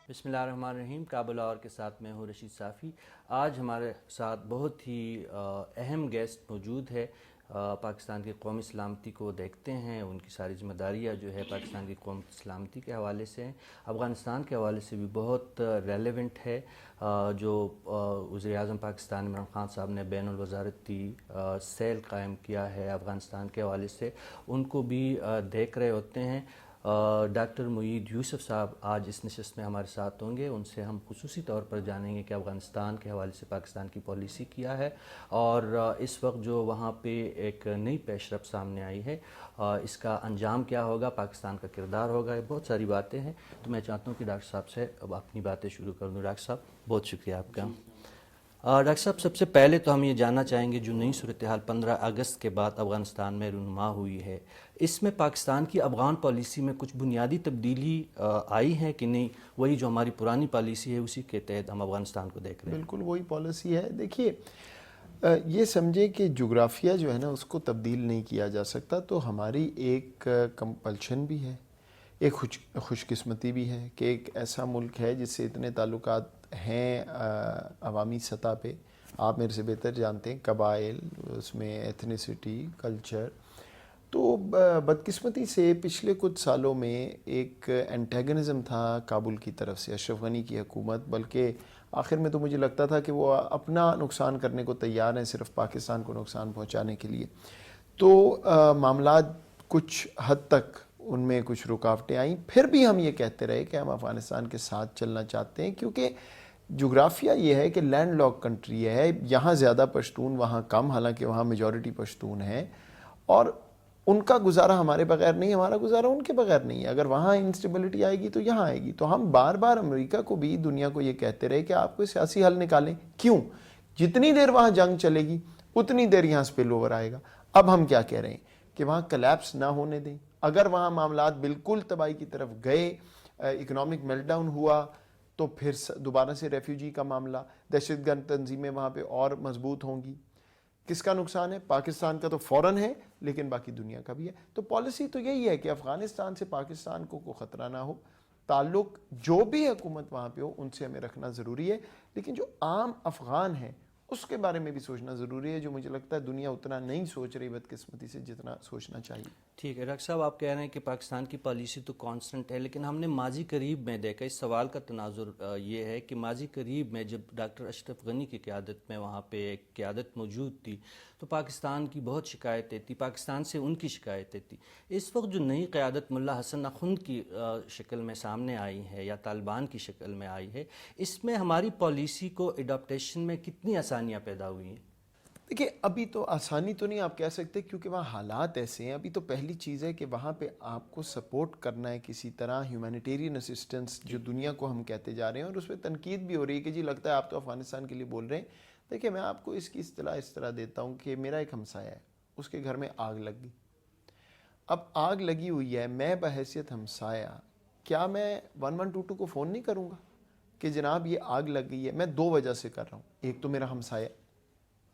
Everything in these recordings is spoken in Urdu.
بسم اللہ الرحمن الرحیم. کابل اور کے ساتھ میں ہوں رشید صافی. آج ہمارے ساتھ بہت ہی اہم گیسٹ موجود ہے. پاکستان کی قومی سلامتی کو دیکھتے ہیں, ان کی ساری ذمہ داریاں جو ہے پاکستان کی قومی سلامتی کے حوالے سے ہیں, افغانستان کے حوالے سے بھی بہت ریلیونٹ ہے. جو وزیر اعظم پاکستان عمران خان صاحب نے بین الوزارتی سیل قائم کیا ہے افغانستان کے حوالے سے, ان کو بھی دیکھ رہے ہوتے ہیں. ڈاکٹر معید یوسف صاحب آج اس نشست میں ہمارے ساتھ ہوں گے. ان سے ہم خصوصی طور پر جانیں گے کہ افغانستان کے حوالے سے پاکستان کی پالیسی کیا ہے, اور اس وقت جو وہاں پہ ایک نئی پیش رفت سامنے آئی ہے, اس کا انجام کیا ہوگا, پاکستان کا کردار ہوگا. یہ بہت ساری باتیں ہیں, تو میں چاہتا ہوں کہ ڈاکٹر صاحب سے اب اپنی باتیں شروع کر دوں. ڈاکٹر صاحب بہت شکریہ آپ کا. ڈاکٹر صاحب سب سے پہلے تو ہم یہ جاننا چاہیں گے جو نئی صورتحال 15 اگست کے بعد افغانستان میں رونما ہوئی ہے, اس میں پاکستان کی افغان پالیسی میں کچھ بنیادی تبدیلی آئی ہے کہ نہیں, وہی جو ہماری پرانی پالیسی ہے اسی کے تحت ہم افغانستان کو دیکھ رہے ہیں؟ بالکل وہی پالیسی ہے. دیکھیے یہ سمجھے کہ جغرافیہ جو ہے نا اس کو تبدیل نہیں کیا جا سکتا, تو ہماری ایک کمپلشن بھی ہے, ایک خوش قسمتی بھی ہے کہ ایک ایسا ملک ہے جس سے اتنے تعلقات ہیں عوامی سطح پہ. آپ میرے سے بہتر جانتے ہیں قبائل, اس میں ایتھنیسٹی, کلچر. تو بدقسمتی سے پچھلے کچھ سالوں میں ایک اینٹیگنزم تھا کابل کی طرف سے, اشرف غنی کی حکومت, بلکہ آخر میں تو مجھے لگتا تھا کہ وہ اپنا نقصان کرنے کو تیار ہیں صرف پاکستان کو نقصان پہنچانے کے لیے. تو معاملات کچھ حد تک ان میں کچھ رکاوٹیں آئیں. پھر بھی ہم یہ کہتے رہے کہ ہم افغانستان کے ساتھ چلنا چاہتے ہیں, کیونکہ جغرافیہ یہ ہے کہ لینڈ لاک کنٹری ہے, یہاں زیادہ پشتون وہاں کم, حالانکہ وہاں میجورٹی پشتون ہیں, اور ان کا گزارا ہمارے بغیر نہیں, ہمارا گزارا ان کے بغیر نہیں ہے. اگر وہاں انسٹیبلٹی آئے گی تو یہاں آئے گی. تو ہم بار بار امریکہ کو بھی, دنیا کو یہ کہتے رہے کہ آپ کوئی سیاسی حل نکالیں. کیوں؟ جتنی دیر وہاں جنگ چلے گی اتنی دیر یہاں سپل اوور آئے گا. اب ہم کیا کہہ رہے ہیں کہ وہاں کلیپس نہ ہونے دیں. اگر وہاں معاملات بالکل تباہی کی طرف گئے, اکنامک میلٹ ڈاؤن ہوا, تو پھر دوبارہ سے ریفیوجی کا معاملہ, دہشت گرد تنظیمیں وہاں پہ اور مضبوط ہوں گی. کس کا نقصان ہے؟ پاکستان کا تو فوراً ہے, لیکن باقی دنیا کا بھی ہے. تو پالیسی تو یہی ہے کہ افغانستان سے پاکستان کو کوئی خطرہ نہ ہو, تعلق جو بھی حکومت وہاں پہ ہو ان سے ہمیں رکھنا ضروری ہے, لیکن جو عام افغان ہیں اس کے بارے میں بھی سوچنا ضروری ہے, جو مجھے لگتا ہے دنیا اتنا نہیں سوچ رہی بدقسمتی سے جتنا سوچنا چاہیے. ٹھیک ہے ڈاکٹر صاحب, آپ کہہ رہے ہیں کہ پاکستان کی پالیسی تو کانسٹنٹ ہے, لیکن ہم نے ماضی قریب میں دیکھا, اس سوال کا تناظر یہ ہے کہ ماضی قریب میں جب ڈاکٹر اشرف غنی کی قیادت میں وہاں پہ ایک قیادت موجود تھی تو پاکستان کی بہت شکایتیں تھیں, پاکستان سے ان کی شکایتیں تھیں. اس وقت جو نئی قیادت ملا حسن اخند کی شکل میں سامنے آئی ہے یا طالبان کی شکل میں آئی ہے, اس میں ہماری پالیسی کو اڈاپٹیشن میں کتنی آسانیاں پیدا ہوئی ہیں؟ دیکھیے ابھی تو آسانی تو نہیں آپ کہہ سکتے, کیونکہ وہاں حالات ایسے ہیں. ابھی تو پہلی چیز ہے کہ وہاں پہ آپ کو سپورٹ کرنا ہے کسی طرح, ہیومینیٹیرین اسسٹنس جو دنیا کو ہم کہتے جا رہے ہیں, اور اس پہ تنقید بھی ہو رہی ہے کہ جی لگتا ہے آپ تو افغانستان کے لیے بول رہے ہیں. دیکھیں میں آپ کو اس کی اصطلاح اس طرح دیتا ہوں کہ میرا ایک ہمسایہ ہے, اس کے گھر میں آگ لگ گئی. اب آگ لگی ہوئی ہے, میں بحیثیت ہمسایہ کیا میں 1122 کو فون نہیں کروں گا کہ جناب یہ آگ لگ گئی ہے؟ میں دو وجہ سے کر رہا ہوں. ایک تو میرا ہمسایہ,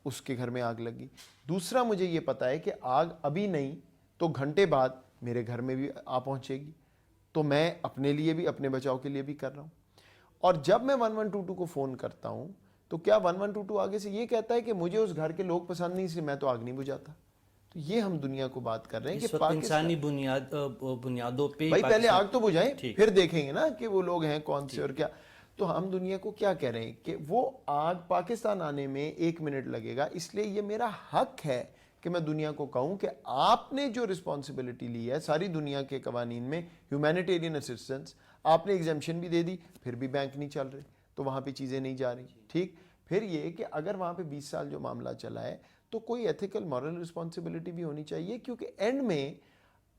اس کے گھر میں آگ لگی. دوسرا مجھے یہ پتا ہے کہ آگ ابھی نہیں تو گھنٹے بعد میرے گھر میں بھی آ پہنچے گی, تو میں اپنے لیے بھی, اپنے بچاؤ کے لیے بھی کر رہا ہوں. اور جب میں 1122 کو فون کرتا ہوں تو کیا 1122 آگے سے یہ کہتا ہے کہ مجھے اس گھر کے لوگ پسند نہیں, اس لیے میں تو آگ نہیں بجھاتا؟ تو یہ ہم دنیا کو بات کر رہے ہیں کہ اس وقت انسانی بنیادوں پہ بھائی پہلے آگ تو بجھائیں, پھر دیکھیں گے نا کہ وہ لوگ ہیں کون سے اور کیا. تو ہم دنیا کو کیا کہہ رہے ہیں کہ وہ آگ پاکستان آنے میں 1 منٹ لگے گا, اس لیے یہ میرا حق ہے کہ میں دنیا کو کہوں کہ آپ نے جو رسپانسبلٹی لی ہے ساری دنیا کے قوانین میں, ہیومینیٹیرین اسسٹنس, آپ نے ایگزمپشن بھی دے دی, پھر بھی بینک نہیں چل رہے, تو وہاں پہ چیزیں نہیں جا رہی. ٹھیک, پھر یہ کہ اگر وہاں پہ 20 سال جو معاملہ چلا ہے تو کوئی ایتھیکل مورل رسپانسبلٹی بھی ہونی چاہیے, کیونکہ اینڈ میں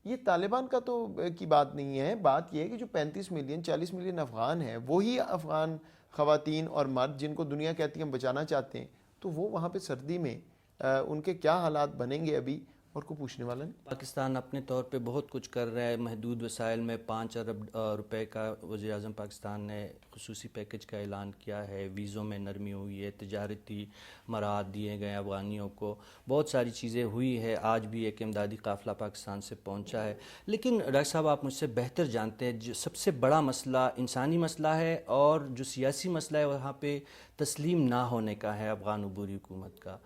یہ طالبان کا تو کی بات نہیں ہے. بات یہ ہے کہ جو 35 ملین 40 ملین افغان ہیں, وہی افغان خواتین اور مرد جن کو دنیا کہتی ہے ہم بچانا چاہتے ہیں, تو وہ وہاں پہ سردی میں ان کے کیا حالات بنیں گے ابھی اور کوئی پوچھنے والا نہیں. پاکستان اپنے طور پہ بہت کچھ کر رہا ہے. محدود وسائل میں 5 ارب روپے کا وزیر اعظم پاکستان نے خصوصی پیکج کا اعلان کیا ہے. ویزوں میں نرمی ہوئی ہے, تجارتی مراحت دیے گئے افغانیوں کو, بہت ساری چیزیں ہوئی ہے. آج بھی ایک امدادی قافلہ پاکستان سے پہنچا ہے. لیکن ڈاکٹر صاحب آپ مجھ سے بہتر جانتے ہیں جو سب سے بڑا مسئلہ انسانی مسئلہ ہے اور جو سیاسی مسئلہ ہے وہاں پہ تسلیم نہ ہونے کا ہے افغان عبوری حکومت کا.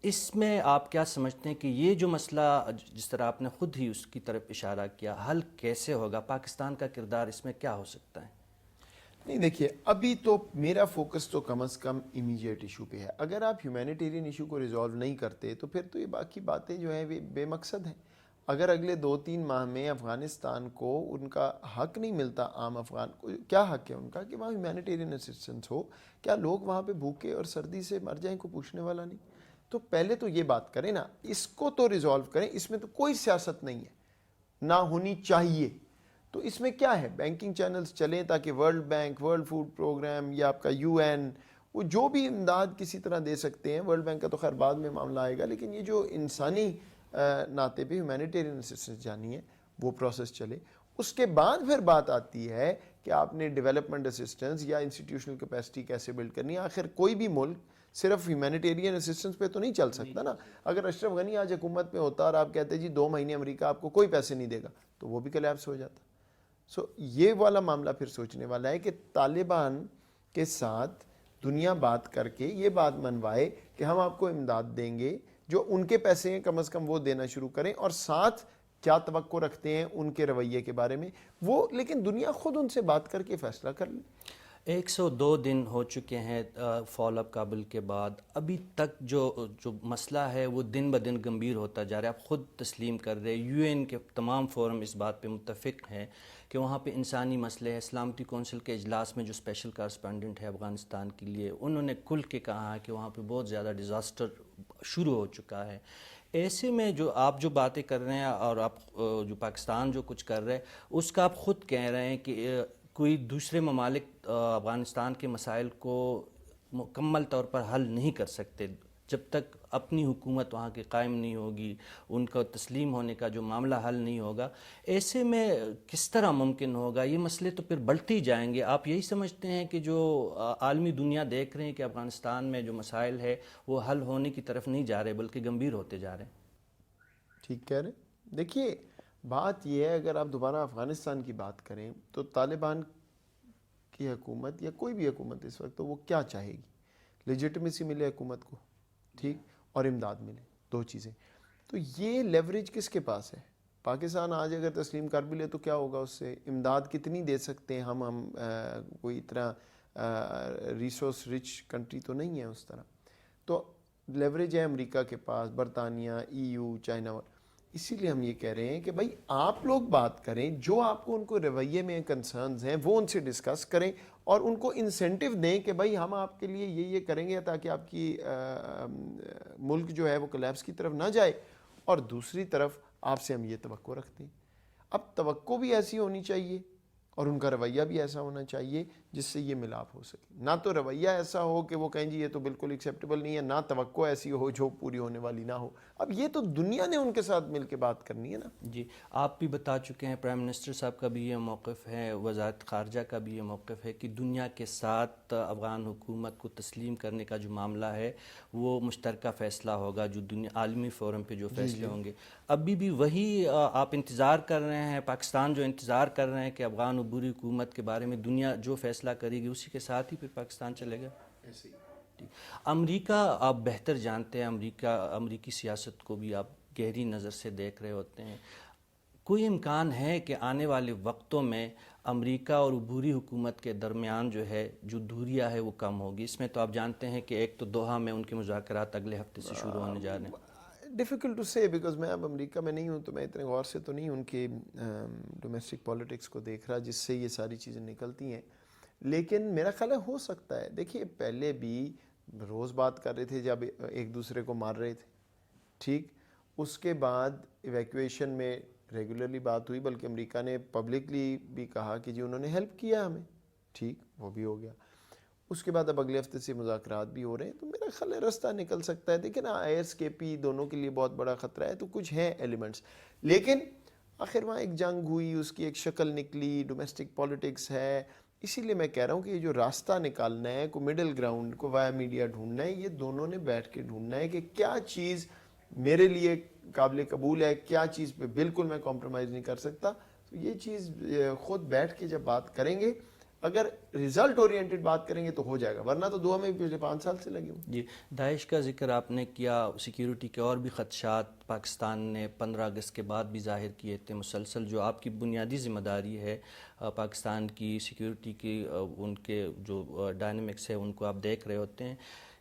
اس میں آپ کیا سمجھتے ہیں کہ یہ جو مسئلہ جس طرح آپ نے خود ہی اس کی طرف اشارہ کیا, حل کیسے ہوگا؟ پاکستان کا کردار اس میں کیا ہو سکتا ہے؟ نہیں دیکھیے, ابھی تو میرا فوکس تو کم از کم امیجیٹ ایشو پہ ہے. اگر آپ ہیومینیٹیرین ایشو کو ریزالو نہیں کرتے تو پھر تو یہ باقی باتیں جو ہیں بے مقصد ہیں. اگر اگلے 2-3 ماہ میں افغانستان کو ان کا حق نہیں ملتا, عام افغان کو کیا حق ہے ان کا کہ وہاں ہیومینیٹیرین اسسٹنس ہو, کیا لوگ وہاں پہ بھوکے اور سردی سے مر جائیں, کو پوچھنے والا نہیں. تو پہلے تو یہ بات کریں نا, اس کو تو ریزالو کریں. اس میں تو کوئی سیاست نہیں ہے, نہ ہونی چاہیے. تو اس میں کیا ہے, بینکنگ چینلز چلیں تاکہ world bank, world food programme یا آپ کا UN, وہ جو بھی امداد کسی طرح دے سکتے ہیں. ورلڈ بینک کا تو خیر بعد میں معاملہ آئے گا, لیکن یہ جو انسانی ناطے پہ ہیومینیٹیرین اسسٹنس جانی ہے وہ پروسیس چلے. اس کے بعد پھر بات آتی ہے کہ آپ نے ڈیولپمنٹ اسسٹنس یا انسٹیٹیوشنل کیپیسٹی کیسے بلڈ کرنی ہے. آخر کوئی بھی ملک صرف ہیومینیٹیرین اسسٹنس پہ تو نہیں چل سکتا نا. اگر اشرف غنی آج حکومت میں ہوتا اور آپ کہتے جی 2 مہینے امریکہ آپ کو کوئی پیسے نہیں دے گا, تو وہ بھی کلیپس ہو جاتا. یہ والا معاملہ پھر سوچنے والا ہے کہ طالبان کے ساتھ دنیا بات کر کے یہ بات منوائے کہ ہم آپ کو امداد دیں گے, جو ان کے پیسے ہیں کم از کم وہ دینا شروع کریں, اور ساتھ کیا توقع رکھتے ہیں ان کے رویے کے بارے میں وہ, لیکن دنیا خود ان سے بات کر کے فیصلہ کر لے. 102 دن ہو چکے ہیں فال آف کابل کے بعد. ابھی تک جو مسئلہ ہے وہ دن بدن گمبھیر ہوتا جا رہا ہے. آپ خود تسلیم کر رہے ہیں, UN کے تمام فورم اس بات پہ متفق ہیں کہ وہاں پہ انسانی مسئلے ہیں. سلامتی کونسل کے اجلاس میں جو اسپیشل کارسپونڈنٹ ہے افغانستان کے لیے, انہوں نے کھل کے کہا ہے کہ وہاں پہ بہت زیادہ ڈیزاسٹر شروع ہو چکا ہے. ایسے میں جو آپ جو باتیں کر رہے ہیں اور آپ جو پاکستان جو کچھ کر رہے ہیں اس کا آپ خود کہہ رہے ہیں کہ کوئی دوسرے ممالک افغانستان کے مسائل کو مکمل طور پر حل نہیں کر سکتے جب تک اپنی حکومت وہاں کی قائم نہیں ہوگی, ان کا تسلیم ہونے کا جو معاملہ حل نہیں ہوگا. ایسے میں کس طرح ممکن ہوگا؟ یہ مسئلے تو پھر بڑھتے ہی جائیں گے. آپ یہی سمجھتے ہیں کہ جو عالمی دنیا دیکھ رہے ہیں کہ افغانستان میں جو مسائل ہے وہ حل ہونے کی طرف نہیں جا رہے بلکہ گمبھیر ہوتے جا رہے ہیں؟ ٹھیک کہہ رہے ہیں. دیکھیے بات یہ ہے, اگر آپ دوبارہ افغانستان کی بات کریں تو طالبان کی حکومت یا کوئی بھی حکومت اس وقت تو وہ کیا چاہے گی؟ لیجٹمیسی ملے حکومت کو, ٹھیک, اور امداد ملے, 2 چیزیں. تو یہ لیوریج کس کے پاس ہے؟ پاکستان آج اگر تسلیم کر بھی لے تو کیا ہوگا اس سے؟ امداد کتنی دے سکتے ہیں ہم کوئی اتنا ریسورس رچ کنٹری تو نہیں ہے اس طرح. تو لیوریج ہے امریکہ کے پاس, برطانیہ, EU, چائنا. اسی لیے ہم یہ کہہ رہے ہیں کہ بھائی آپ لوگ بات کریں, جو آپ کو ان کو رویے میں کنسرنز ہیں وہ ان سے ڈسکس کریں, اور ان کو انسینٹیو دیں کہ بھائی ہم آپ کے لیے یہ کریں گے تاکہ آپ کی ملک جو ہے وہ کلیپس کی طرف نہ جائے. اور دوسری طرف آپ سے ہم یہ توقع رکھتے ہیں. اب توقع بھی ایسی ہونی چاہیے اور ان کا رویہ بھی ایسا ہونا چاہیے جس سے یہ ملاپ ہو سکے. نہ تو رویہ ایسا ہو کہ وہ کہیں جی یہ تو بالکل ایکسیپٹیبل نہیں ہے, نہ توقع ایسی ہو جو پوری ہونے والی نہ ہو. اب یہ تو دنیا نے ان کے ساتھ مل کے بات کرنی ہے نا. جی, آپ بھی بتا چکے ہیں, پرائم منسٹر صاحب کا بھی یہ موقف ہے, وزارت خارجہ کا بھی یہ موقف ہے کہ دنیا کے ساتھ افغان حکومت کو تسلیم کرنے کا جو معاملہ ہے وہ مشترکہ فیصلہ ہوگا, جو دنیا عالمی فورم پہ جو فیصلے ہوں گے. ابھی بھی وہی آپ انتظار کر رہے ہیں, پاکستان جو انتظار کر رہے ہیں کہ افغان عبوری حکومت کے بارے میں دنیا جو فیصلہ کرے گی اسی کے ساتھ ہی پھر پاکستان چلے گا؟ ایسے ہی. امریکہ آپ بہتر جانتے ہیں, امریکی سیاست کو بھی آپ گہری نظر سے دیکھ رہے ہوتے ہیں. کوئی امکان ہے کہ آنے والے وقتوں میں امریکہ اور عبوری حکومت کے درمیان جو دوریاں ہے وہ کم ہوگی؟ اس میں تو آپ جانتے ہیں کہ ایک تو دوحہ میں ان کے مذاکرات اگلے ہفتے سے شروع ہونے جا رہے ہیں. ڈیفیکلٹ ٹو سے, بیکاز میں اب امریکہ میں نہیں ہوں تو میں اتنے غور سے تو نہیں ان کے ڈومیسٹک پالیٹکس کو دیکھ رہا جس سے یہ ساری چیزیں نکلتی ہیں. لیکن میرا خیال ہے ہو سکتا ہے. دیکھیے پہلے بھی روز بات کر رہے تھے جب ایک دوسرے کو مار رہے تھے, ٹھیک, اس کے بعد ایویکویشن میں ریگولرلی بات ہوئی, بلکہ امریکہ نے پبلکلی بھی کہا کہ جی انہوں نے ہیلپ کیا ہمیں, ٹھیک, وہ بھی ہو گیا. اس کے بعد اب اگلے ہفتے سے مذاکرات بھی ہو رہے ہیں، تو میرا خیال ہے رستہ نکل سکتا ہے. دیکھیں نا آئی ایس کے پی دونوں کے لیے بہت بڑا خطرہ ہے، تو کچھ ہیں ایلیمنٹس، لیکن آخر وہاں ایک جنگ ہوئی، اس کی ایک شکل نکلی، ڈومیسٹک پولیٹکس ہے. اسی لیے میں کہہ رہا ہوں کہ یہ جو راستہ نکالنا ہے، کو مڈل گراؤنڈ کو وایا میڈیا ڈھونڈنا ہے، یہ دونوں نے بیٹھ کے ڈھونڈنا ہے کہ کیا چیز میرے لیے قابل قبول ہے، کیا چیز پہ بالکل میں کمپرومائز نہیں کر سکتا. تو یہ چیز خود بیٹھ کے جب بات کریں گے، اگر ریزلٹ اورینٹڈ بات کریں گے تو ہو جائے گا، ورنہ تو دعا میں پچھلے 5 سال سے لگے ہوئے. جی، داعش کا ذکر آپ نے کیا، سیکیورٹی کے اور بھی خدشات پاکستان نے 15 اگست کے بعد بھی ظاہر کیے تھے مسلسل. جو آپ کی بنیادی ذمہ داری ہے پاکستان کی سیکیورٹی کی، ان کے جو ڈائنمکس ہے ان کو آپ دیکھ رہے ہوتے ہیں.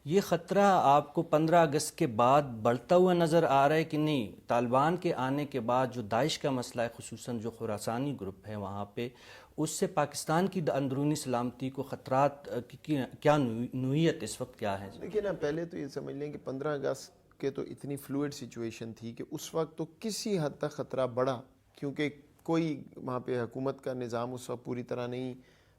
یہ خطرہ آپ کو 15 اگست کے بعد بڑھتا ہوا نظر آ رہا ہے کہ نہیں؟ طالبان کے آنے کے بعد جو داعش کا مسئلہ ہے، خصوصاً جو خراسانی گروپ ہے وہاں پہ، اس سے پاکستان کی اندرونی سلامتی کو خطرات کی کیا نوعیت اس وقت کیا ہے؟ دیکھیں نا، پہلے تو یہ سمجھ لیں کہ 15 اگست کے تو اتنی فلوئڈ سچویشن تھی کہ اس وقت تو کسی حد تک خطرہ بڑھا، کیونکہ کوئی وہاں پہ حکومت کا نظام اس وقت پوری طرح نہیں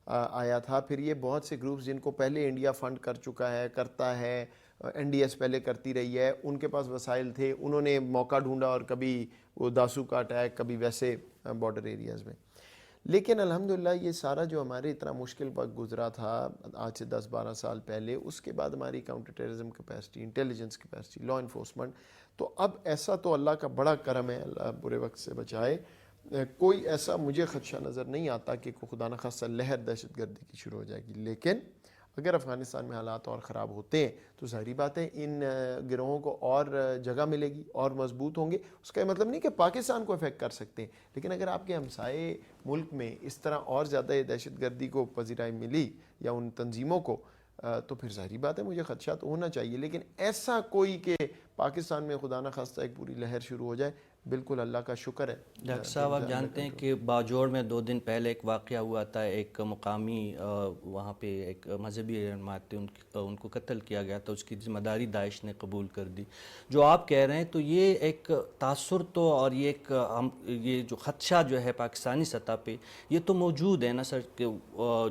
آیا تھا. پھر یہ بہت سے گروپس جن کو پہلے انڈیا فنڈ کر چکا ہے، کرتا ہے، این ڈی ایس پہلے کرتی رہی ہے، ان کے پاس وسائل تھے، انہوں نے موقع ڈھونڈا اور کبھی وہ داسو کا اٹیک، کبھی ویسے بارڈر ایریاز میں. لیکن الحمدللہ یہ سارا جو ہمارے اتنا مشکل وقت گزرا تھا آج سے 10-12 سال پہلے، اس کے بعد ہماری counter terrorism capacity, intelligence capacity, law enforcement, تو اب ایسا تو اللہ کا بڑا کرم ہے، اللہ برے وقت سے بچائے. کوئی ایسا مجھے خدشہ نظر نہیں آتا کہ کوئی خدا نخواستہ لہر دہشت گردی کی شروع ہو جائے گی. لیکن اگر افغانستان میں حالات اور خراب ہوتے ہیں تو ظاہری بات ہے ان گروہوں کو اور جگہ ملے گی، اور مضبوط ہوں گے. اس کا یہ مطلب نہیں کہ پاکستان کو افیکٹ کر سکتے ہیں، لیکن اگر آپ کے ہمسائے ملک میں اس طرح اور زیادہ دہشت گردی کو پذیرائی ملی یا ان تنظیموں کو، تو پھر ظاہری بات ہے مجھے خدشہ تو ہونا چاہیے. لیکن ایسا کوئی کہ پاکستان میں خدا نخواستہ ایک پوری لہر شروع ہو جائے، بالکل اللہ کا شکر ہے. ڈاکٹر صاحب آپ جانتے ہیں کہ باجوڑ میں 2 دن پہلے ایک واقعہ ہوا تھا، ایک مقامی وہاں پہ ایک مذہبی رہنما تھے، ان کو قتل کیا گیا تھا، اس کی ذمہ داری داعش نے قبول کر دی. جو آپ کہہ رہے ہیں تو یہ ایک تاثر تو، اور یہ جو خدشہ جو ہے پاکستانی سطح پہ یہ تو موجود ہے نا سر، کہ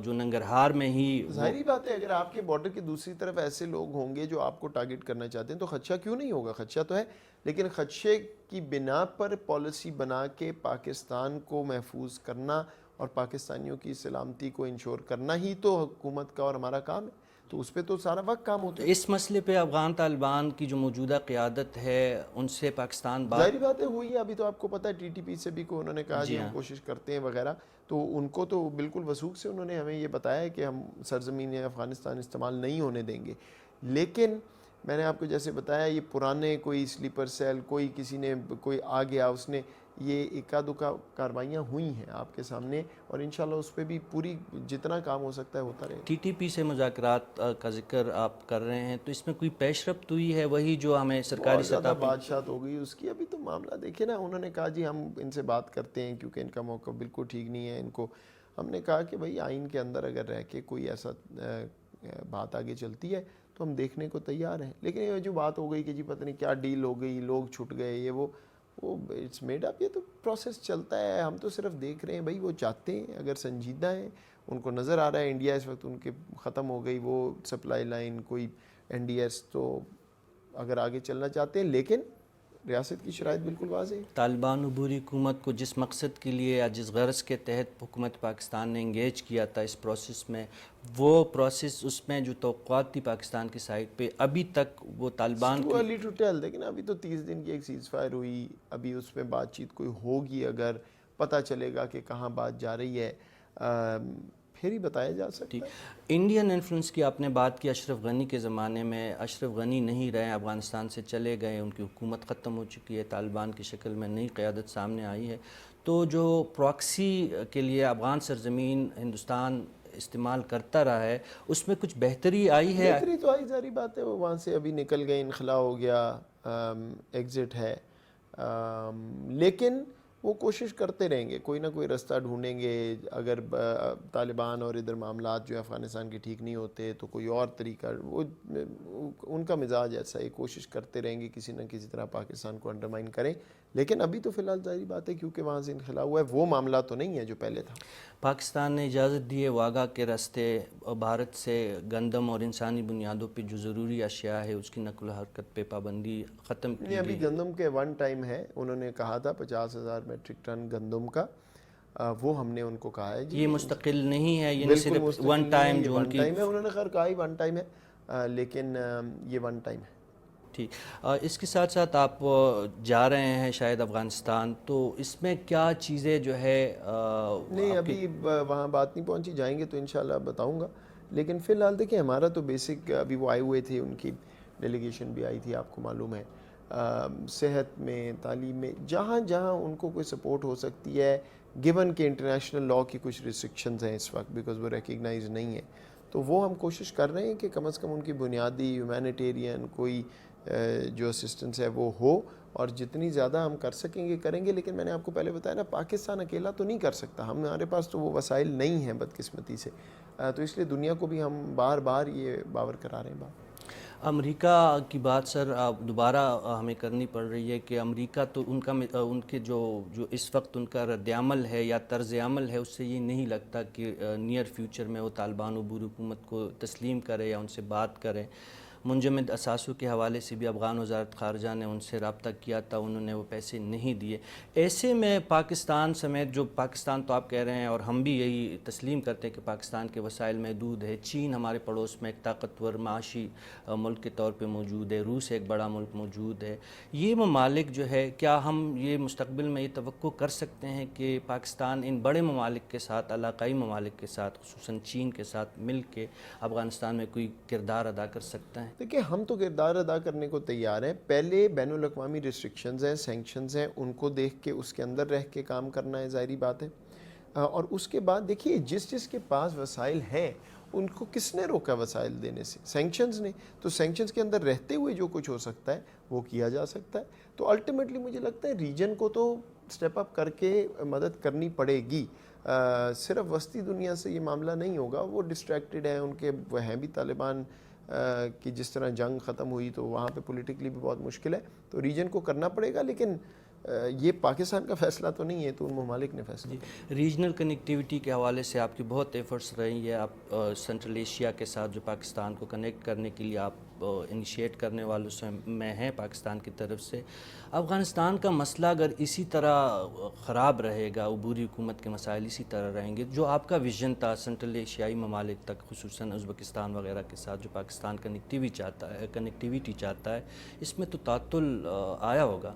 جو ننگرہار میں ہی ظاہری بات ہے اگر آپ کے بارڈر کی دوسری طرف ایسے لوگ ہوں گے جو آپ کو ٹارگٹ کرنا چاہتے ہیں تو خدشہ کیوں نہیں ہوگا؟ خدشہ تو ہے، لیکن خدشے کی بنا پر پالیسی بنا کے پاکستان کو محفوظ کرنا اور پاکستانیوں کی سلامتی کو انشور کرنا ہی تو حکومت کا اور ہمارا کام ہے. تو اس پہ تو سارا وقت کام ہوتا ہے. اس مسئلے پہ افغان طالبان کی جو موجودہ قیادت ہے ان سے پاکستان ظاہری باتیں ہوئی ہے، ابھی تو آپ کو پتہ ہے ٹی ٹی پی سے بھی انہوں نے کہا جی ہم کوشش کرتے ہیں وغیرہ، تو ان کو تو بالکل وثوق سے انہوں نے ہمیں یہ بتایا ہے کہ ہم سرزمین افغانستان استعمال نہیں ہونے دیں گے. لیکن میں نے آپ کو جیسے بتایا یہ پرانے کوئی سلیپر سیل، کوئی کسی نے کوئی آ گیا، اس نے یہ اکا دکا کاروائیاں ہوئی ہیں آپ کے سامنے، اور انشاءاللہ اس پہ بھی پوری جتنا کام ہو سکتا ہے ہوتا رہے. ٹی ٹی پی سے مذاکرات کا ذکر آپ کر رہے ہیں، تو اس میں کوئی پیش رفت ہوئی ہے؟ وہی جو ہمیں سرکاری سطح پہ بادشاہت ہو گئی اس کی. ابھی تو معاملہ دیکھیں نا، انہوں نے کہا جی ہم ان سے بات کرتے ہیں کیونکہ ان کا موقع بالکل ٹھیک نہیں ہے. ان کو ہم نے کہا کہ بھائی آئین کے اندر اگر رہ کے کوئی ایسا بات آگے چلتی ہے تو ہم دیکھنے کو تیار ہیں. لیکن یہ جو بات ہو گئی کہ جی پتہ نہیں کیا ڈیل ہو گئی، لوگ چھٹ گئے، یہ وہ اٹس میڈ اپ، یہ تو پروسیس چلتا ہے. ہم تو صرف دیکھ رہے ہیں بھائی وہ چاہتے ہیں، اگر سنجیدہ ہیں، ان کو نظر آ رہا ہے انڈیا اس وقت ان کے ختم ہو گئی وہ سپلائی لائن، کوئی این ڈی ایس، تو اگر آگے چلنا چاہتے ہیں. لیکن ریاست کی شرائط بالکل واضح ہے. طالبان عبوری حکومت کو جس مقصد کے لیے یا جس غرض کے تحت حکومت پاکستان نے انگیج کیا تھا اس پروسیس میں، وہ پروسیس، اس میں جو توقعات تھی پاکستان کی سائٹ پہ، ابھی تک وہ Taliban too early to tell. لیکن ابھی تو 30 دن کی ایک سیز فائر ہوئی، ابھی اس میں بات چیت کوئی ہوگی، اگر پتہ چلے گا کہ کہاں بات جا رہی ہے پھر ہی بتایا جا سکتا ہے. انڈین انفلوئنس کی آپ نے بات کی. اشرف غنی کے زمانے میں اشرف غنی نہیں رہے، افغانستان سے چلے گئے، ان کی حکومت ختم ہو چکی ہے، طالبان کی شکل میں نئی قیادت سامنے آئی ہے. تو جو پراکسی کے لیے افغان سرزمین ہندوستان استعمال کرتا رہا ہے، اس میں کچھ بہتری آئی ہے؟ بہتری تو آئی، ظاہری بات ہے وہ وہاں سے ابھی نکل گئے، انخلا ہو گیا، ایگزٹ ہے. لیکن وہ کوشش کرتے رہیں گے, کوئی نہ کوئی رستہ ڈھونڈیں گے. اگر طالبان اور ادھر معاملات جو افغانستان کے ٹھیک نہیں ہوتے تو کوئی اور طریقہ, وہ ان کا مزاج ایسا ہے, کوشش کرتے رہیں گے کسی نہ کسی طرح پاکستان کو انڈرمائن کریں. لیکن ابھی تو فی الحال ظاہری بات ہے کیونکہ وہاں سے انخلا ہوا ہے, وہ معاملہ تو نہیں ہے جو پہلے تھا. پاکستان نے اجازت دی ہے واگا کے راستے بھارت سے گندم اور انسانی بنیادوں پہ جو ضروری اشیاء ہے اس کی نقل و حرکت پہ پابندی ختم کی نہیں, ابھی گئی. گندم کے ون ٹائم ہے, انہوں نے کہا تھا 50,000 میٹرک ٹن گندم کا, وہ ہم نے ان کو کہا ہے جی یہ مستقل نہیں ہے, یعنی بالکل صرف مستقل ون نہیں ہے, ٹائم یہ جو ون ان کی. ٹائم ہے, انہوں نے خیر کہا ہی ون ٹائم ہے, لیکن یہ ون ٹائم ہے. ٹھیک. اس کے ساتھ ساتھ آپ جا رہے ہیں شاید افغانستان, تو اس میں کیا چیزیں جو ہے نہیں ابھی وہاں بات نہیں پہنچی, جائیں گے تو انشاءاللہ بتاؤں گا. لیکن فی الحال دیکھیں ہمارا تو بیسک, ابھی وہ آئے ہوئے تھے, ان کی ڈیلیگیشن بھی آئی تھی, آپ کو معلوم ہے, صحت میں, تعلیم میں, جہاں جہاں ان کو کوئی سپورٹ ہو سکتی ہے, گیون کہ انٹرنیشنل لاء کی کچھ ریسٹرکشنز ہیں اس وقت بیکاز وہ ریکگنائز نہیں ہیں, تو وہ ہم کوشش کر رہے ہیں کہ کم از کم ان کی بنیادی ہیومینیٹیرین کوئی جو اسسٹنس ہے وہ ہو, اور جتنی زیادہ ہم کر سکیں گے کریں گے. لیکن میں نے آپ کو پہلے بتایا نا, پاکستان اکیلا تو نہیں کر سکتا, ہمارے پاس تو وہ وسائل نہیں ہیں بدقسمتی سے, تو اس لیے دنیا کو بھی ہم بار بار یہ باور کرا رہے ہیں. بات امریکہ کی بات سر دوبارہ ہمیں کرنی پڑ رہی ہے کہ امریکہ تو ان کے جو اس وقت ان کا رد عمل ہے یا طرز عمل ہے, اس سے یہ نہیں لگتا کہ نیئر فیوچر میں وہ طالبان عبوری حکومت کو تسلیم کرے یا ان سے بات کرے. منجمد اثاثوں کے حوالے سے بھی افغان وزارت خارجہ نے ان سے رابطہ کیا تھا, انہوں نے وہ پیسے نہیں دیے. ایسے میں پاکستان سمیت, جو پاکستان تو آپ کہہ رہے ہیں اور ہم بھی یہی تسلیم کرتے ہیں کہ پاکستان کے وسائل محدود ہے, چین ہمارے پڑوس میں ایک طاقتور معاشی ملک کے طور پہ موجود ہے, روس ایک بڑا ملک موجود ہے, یہ ممالک جو ہے, کیا ہم یہ مستقبل میں یہ توقع کر سکتے ہیں کہ پاکستان ان بڑے ممالک کے ساتھ, علاقائی ممالک کے ساتھ, خصوصاً چین کے ساتھ مل کے افغانستان میں کوئی کردار ادا کر سکتا ہے؟ دیکھیں ہم تو کردار ادا کرنے کو تیار ہیں. پہلے بین الاقوامی ریسٹرکشنز ہیں, سینکشنز ہیں, ان کو دیکھ کے اس کے اندر رہ کے کام کرنا ہے, ظاہری بات ہے. اور اس کے بعد دیکھیے جس کے پاس وسائل ہیں ان کو کس نے روکا وسائل دینے سے؟ سینکشنز نے. تو سینکشنز کے اندر رہتے ہوئے جو کچھ ہو سکتا ہے وہ کیا جا سکتا ہے. تو الٹیمیٹلی مجھے لگتا ہے ریجن کو تو سٹیپ اپ کر کے مدد کرنی پڑے گی. صرف وسطی دنیا سے یہ معاملہ نہیں ہوگا, وہ ڈسٹریکٹڈ ہیں, ان کے وہ ہیں بھی طالبان کہ جس طرح جنگ ختم ہوئی تو وہاں پہ پولیٹیکلی بھی بہت مشکل ہے, تو ریجن کو کرنا پڑے گا. لیکن یہ پاکستان کا فیصلہ تو نہیں ہے, تو ان ممالک نے فیصلہ. ریجنل کنیکٹیویٹی کے حوالے سے آپ کی بہت ایفرٹس رہی ہے, آپ سینٹرل ایشیا کے ساتھ جو پاکستان کو کنیکٹ کرنے کے لیے آپ انیشیٹ کرنے والوں سے میں ہیں پاکستان کی طرف سے. افغانستان کا مسئلہ اگر اسی طرح خراب رہے گا, عبوری حکومت کے مسائل اسی طرح رہیں گے, جو آپ کا ویژن تھا سینٹرل ایشیائی ممالک تک, خصوصاً ازبکستان وغیرہ کے ساتھ جو پاکستان کنیکٹیویٹی چاہتا ہے, اس میں تو تعطل آیا ہوگا.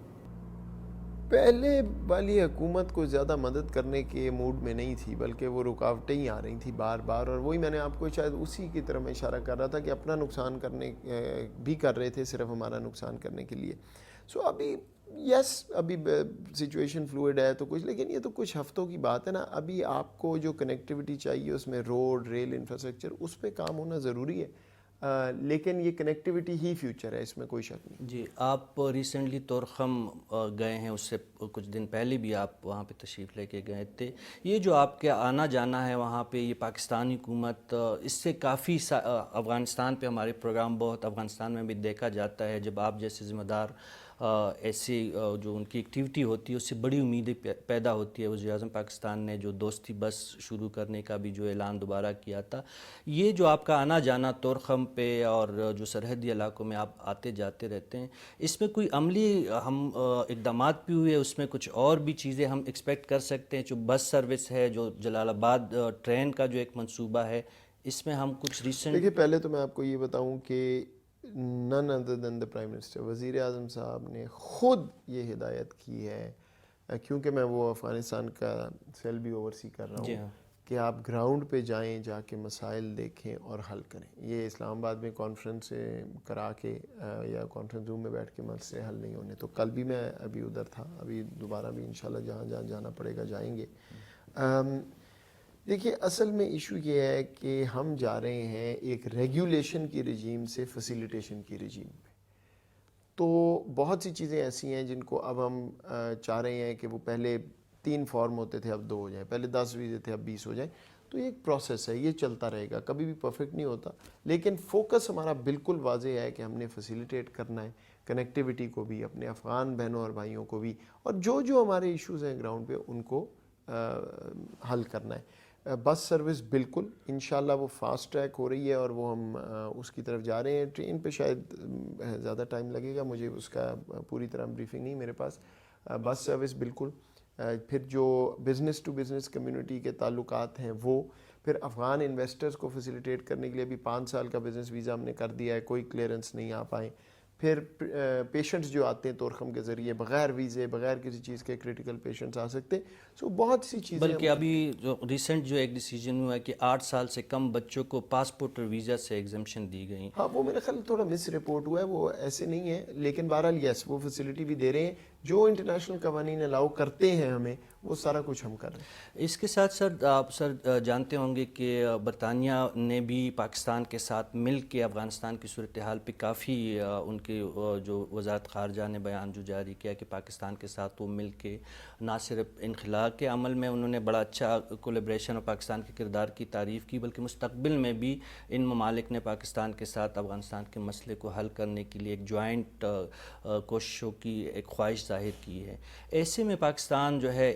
پہلے والی حکومت کو زیادہ مدد کرنے کے موڈ میں نہیں تھی, بلکہ وہ رکاوٹیں ہی آ رہی تھیں بار بار, اور وہی میں نے آپ کو شاید اسی کی طرف میں اشارہ کر رہا تھا کہ اپنا نقصان کرنے بھی کر رہے تھے, صرف ہمارا نقصان کرنے کے لیے. سو ابھی ابھی سچویشن فلوئڈ ہے تو کچھ, لیکن یہ تو کچھ ہفتوں کی بات ہے نا. ابھی آپ کو جو کنیکٹیوٹی چاہیے اس میں روڈ, ریل انفراسٹرکچر, اس پہ کام ہونا ضروری ہے. لیکن یہ کنیکٹیوٹی ہی فیوچر ہے, اس میں کوئی شک نہیں. جی, آپ ریسنٹلی طورخم گئے ہیں, اس سے کچھ دن پہلے بھی آپ وہاں پہ تشریف لے کے گئے تھے. یہ جو آپ کے آنا جانا ہے وہاں پہ, یہ پاکستانی حکومت اس سے کافی افغانستان پہ ہمارے پروگرام بہت افغانستان میں بھی دیکھا جاتا ہے, جب آپ جیسے ذمہ دار ایسی جو ان کی ایکٹیویٹی ہوتی ہے اس سے بڑی امیدیں پیدا ہوتی ہے. وزیر اعظم پاکستان نے جو دوستی بس شروع کرنے کا بھی جو اعلان دوبارہ کیا تھا, یہ جو آپ کا آنا جانا طورخم پہ اور جو سرحدی علاقوں میں آپ آتے جاتے رہتے ہیں, اس میں کوئی عملی ہم اقدامات بھی ہوئے, اس میں کچھ اور بھی چیزیں ہم ایکسپیکٹ کر سکتے ہیں؟ جو بس سروس ہے, جو جلال آباد ٹرین کا جو ایک منصوبہ ہے, اس میں ہم کچھ ریسنٹ. دیکھیے پہلے تو میں آپ کو یہ بتاؤں کہ none other than the prime minister, وزیر اعظم صاحب نے خود یہ ہدایت کی ہے, کیونکہ میں وہ افغانستان کا سیل بھی اوورسی کر رہا ہوں, کہ آپ گراؤنڈ پہ جائیں, جا کے مسائل دیکھیں اور حل کریں. یہ اسلام آباد میں کانفرنس کرا کے یا کانفرنس روم میں بیٹھ کے مسئلے حل نہیں ہونے. تو کل بھی میں ابھی ادھر تھا, ابھی دوبارہ بھی انشاءاللہ جہاں جہاں جانا پڑے گا جائیں گے. دیکھیے اصل میں ایشو یہ ہے کہ ہم جا رہے ہیں ایک ریگولیشن کی رجیم سے فیسیلیٹیشن کی رجیم پہ. تو بہت سی چیزیں ایسی ہیں جن کو اب ہم چاہ رہے ہیں کہ وہ پہلے 3 فارم ہوتے تھے اب 2 ہو جائیں، پہلے 10 ویزے تھے اب 20 ہو جائیں. تو یہ ایک پروسیس ہے، یہ چلتا رہے گا، کبھی بھی پرفیکٹ نہیں ہوتا، لیکن فوکس ہمارا بالکل واضح ہے کہ ہم نے فیسیلیٹیٹ کرنا ہے کنیکٹیوٹی کو بھی، اپنے افغان بہنوں اور بھائیوں کو بھی، اور جو ہمارے ایشوز ہیں گراؤنڈ پہ ان کو حل کرنا ہے. بس سروس بالکل انشاءاللہ وہ فاسٹ ٹریک ہو رہی ہے اور وہ ہم اس کی طرف جا رہے ہیں. ٹرین پہ شاید زیادہ ٹائم لگے گا، مجھے اس کا پوری طرح بریفنگ نہیں میرے پاس. بس سروس بالکل. پھر جو بزنس ٹو بزنس کمیونٹی کے تعلقات ہیں وہ، پھر افغان انویسٹرز کو فیسیلیٹیٹ کرنے کے لیے بھی 5 سال کا بزنس ویزا ہم نے کر دیا ہے، کوئی کلیئرنس نہیں آ پائے. پھر پیشنٹس جو آتے ہیں تورخم کے ذریعے بغیر ویزے بغیر کسی چیز کے کرٹیکل پیشنٹس آ سکتے. سو بہت سی چیزیں. بلکہ ابھی جو ریسنٹ جو ایک ڈیسیجن ہوا ہے کہ 8 سال سے کم بچوں کو پاسپورٹ اور ویزا سے ایگزمپشن دی گئی. ہاں وہ میرے خیال تھوڑا مس رپورٹ ہوا ہے، وہ ایسے نہیں ہے، لیکن بہرحال یس وہ فیسلٹی بھی دے رہے ہیں. جو انٹرنیشنل قوانین الاؤ کرتے ہیں ہمیں، وہ سارا کچھ ہم کر رہے ہیں. اس کے ساتھ سر آپ جانتے ہوں گے کہ برطانیہ نے بھی پاکستان کے ساتھ مل کے افغانستان کی صورتحال پہ کافی ان کے جو وزارت خارجہ نے بیان جو جاری کیا کہ پاکستان کے ساتھ وہ مل کے نہ صرف انخلا کے عمل میں انہوں نے بڑا اچھا کولیبریشن اور پاکستان کے کردار کی تعریف کی، بلکہ مستقبل میں بھی ان ممالک نے پاکستان کے ساتھ افغانستان کے مسئلے کو حل کرنے کے لیے ایک جوائنٹ کوششوں کی ایک خواہش ظاہر کی ہے. ایسے میں پاکستان جو ہے،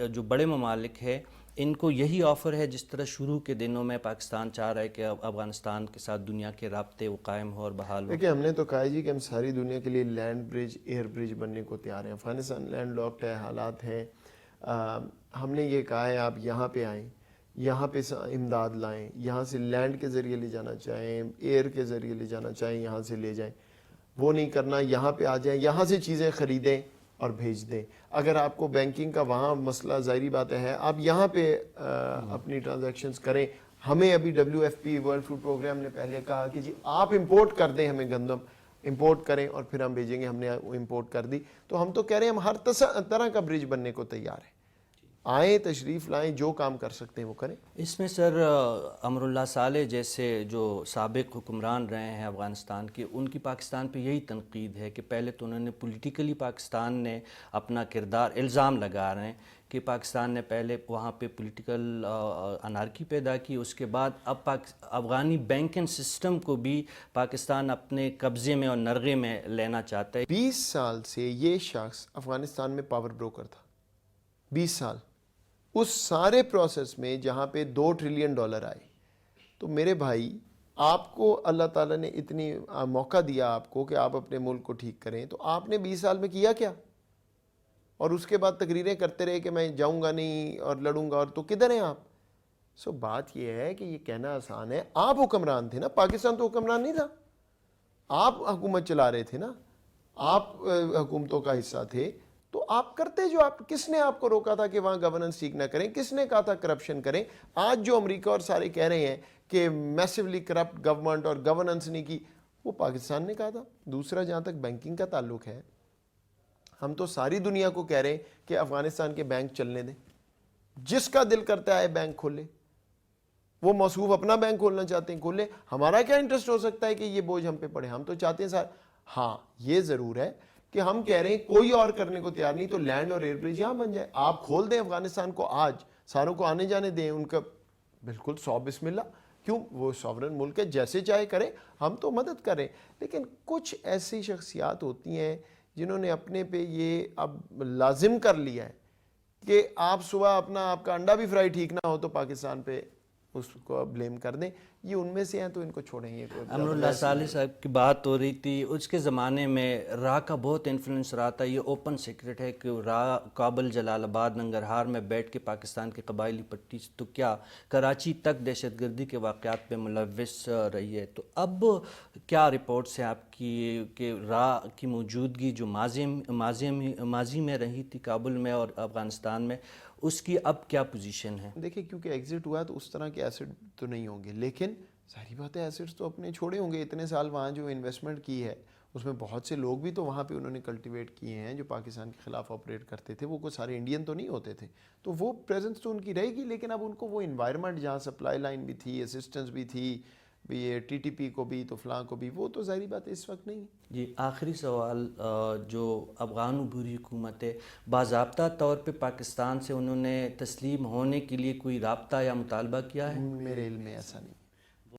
جو بڑے ممالک ہے، ان کو یہی آفر ہے جس طرح شروع کے دنوں میں پاکستان چاہ رہا ہے کہ افغانستان کے ساتھ دنیا کے رابطے وہ قائم ہو اور بحال ہو. دیکھیں ہم نے تو کہا جی کہ ہم ساری دنیا کے لیے لینڈ برج ایئر برج بننے کو تیار ہیں. افغانستان لینڈ لاکڈ ہے، حالات ہیں. ہم نے یہ کہا ہے آپ یہاں پہ آئیں، یہاں پہ امداد لائیں، یہاں سے لینڈ کے ذریعے لے جانا چاہیں، ایئر کے ذریعے لے جانا چاہیں، یہاں سے لے جائیں. وہ نہیں کرنا، یہاں پہ آ جائیں، یہاں سے چیزیں خریدیں اور بھیج دیں. اگر آپ کو بینکنگ کا وہاں مسئلہ ظاہری بات ہے، آپ یہاں پہ اپنی ٹرانزیکشنز کریں. ہمیں ابھی WFP ورلڈ فوڈ پروگرام نے پہلے کہا کہ جی آپ امپورٹ کر دیں، ہمیں گندم امپورٹ کریں اور پھر ہم بھیجیں گے. ہم نے وہ امپورٹ کر دی. تو ہم تو کہہ رہے ہیں ہم ہر طرح کا برج بننے کو تیار ہیں. آئیں، تشریف لائیں، جو کام کر سکتے ہیں وہ کریں. اس میں سر امر اللہ صالح جیسے جو سابق حکمران رہے ہیں افغانستان کے، ان کی پاکستان پہ یہی تنقید ہے کہ پہلے تو انہوں نے پولیٹیکلی پاکستان نے اپنا کردار الزام لگا رہے ہیں کہ پاکستان نے پہلے وہاں پہ پولیٹیکل انارکی پیدا کی، اس کے بعد اب افغانی بینکنگ سسٹم کو بھی پاکستان اپنے قبضے میں اور نرغے میں لینا چاہتا ہے. 20 سال سے یہ شخص افغانستان میں پاور بروکر تھا. 20 سال اس سارے پروسیس میں جہاں پہ $2 ٹریلین آئے. تو میرے بھائی آپ کو اللہ تعالیٰ نے اتنی موقع دیا آپ کو کہ آپ اپنے ملک کو ٹھیک کریں، تو آپ نے 20 سال میں کیا کیا؟ اور اس کے بعد تقریریں کرتے رہے کہ میں جاؤں گا نہیں اور لڑوں گا، اور تو کدھر ہیں آپ؟ سو بات یہ ہے کہ یہ کہنا آسان ہے. آپ حکمران تھے نا، پاکستان تو حکمران نہیں تھا. آپ حکومت چلا رہے تھے نا، آپ حکومتوں کا حصہ تھے. تو آپ کرتے جو آپ، کس نے آپ کو روکا تھا کہ وہاں گورننس ٹھیک نہ کریں؟ کس نے کہا تھا کرپشن کریں؟ آج جو امریکہ اور سارے کہہ رہے ہیں کہ میسیولی کرپٹ گورنمنٹ اور گورننس نہیں کی، وہ پاکستان نے کہا تھا. دوسرا جہاں تک بینکنگ کا تعلق ہے، ہم تو ساری دنیا کو کہہ رہے ہیں کہ افغانستان کے بینک چلنے دیں. جس کا دل کرتا ہے بینک کھولے. وہ موصوف اپنا بینک کھولنا چاہتے ہیں کھولے. ہمارا کیا انٹرسٹ ہو سکتا ہے کہ یہ بوجھ ہم پہ پڑے؟ ہم تو چاہتے ہیں ہاں یہ ضرور ہے کہ ہم کہہ رہے ہیں کوئی اور کرنے کو تیار نہیں، تو لینڈ اور ایئر برج یہاں بن جائے. آپ کھول دیں افغانستان کو، آج ساروں کو آنے جانے دیں. ان کا بالکل 100 بسم اللہ. کیوں؟ وہ سوورن ملک ہے، جیسے چاہے کریں، ہم تو مدد کریں. لیکن کچھ ایسی شخصیات ہوتی ہیں جنہوں نے اپنے پہ یہ اب لازم کر لیا ہے کہ آپ صبح اپنا آپ کا انڈا بھی فرائی ٹھیک نہ ہو تو پاکستان پہ اس کو بلیم کر دیں. یہ ان میں سے ہیں تو ان کو چھوڑیں. یہ امر اللہ صالح صاحب کی بات ہو رہی تھی، اس کے زمانے میں را کا بہت انفلوئنس رہا تھا. یہ اوپن سیکرٹ ہے کہ را کابل، جلال آباد، ننگرہار میں بیٹھ کے پاکستان کی قبائلی پٹی تو کیا کراچی تک دہشت گردی کے واقعات پہ ملوث رہی ہے. تو اب کیا رپورٹس ہیں آپ کی کہ را کی موجودگی جو ماضی میں رہی تھی کابل میں اور افغانستان میں، اس کی اب کیا پوزیشن ہے؟ دیکھیں کیونکہ ایگزٹ ہوا تو اس طرح کے ایسڈ تو نہیں ہوں گے، لیکن ظاہری بات ہے ایسڈس تو اپنے چھوڑے ہوں گے. اتنے سال وہاں جو انویسٹمنٹ کی ہے اس میں بہت سے لوگ بھی تو وہاں پہ انہوں نے کلٹیویٹ کیے ہیں جو پاکستان کے خلاف آپریٹ کرتے تھے. وہ کوئی سارے انڈین تو نہیں ہوتے تھے، تو وہ پریزنس تو ان کی رہے گی. لیکن اب ان کو وہ انوائرمنٹ جہاں سپلائی لائن بھی تھی، اسسٹنس بھی تھی، یہ ٹی ٹی پی کو بھی تو فلاں کو بھی، وہ تو ظاہری بات ہے اس وقت نہیں ہے۔ جی آخری سوال، جو افغان عبوری حکومت ہے باضابطہ طور پہ پاکستان سے انہوں نے تسلیم ہونے کے لیے کوئی رابطہ یا مطالبہ کیا ہے؟ میرے علم میں ایسا نہیں۔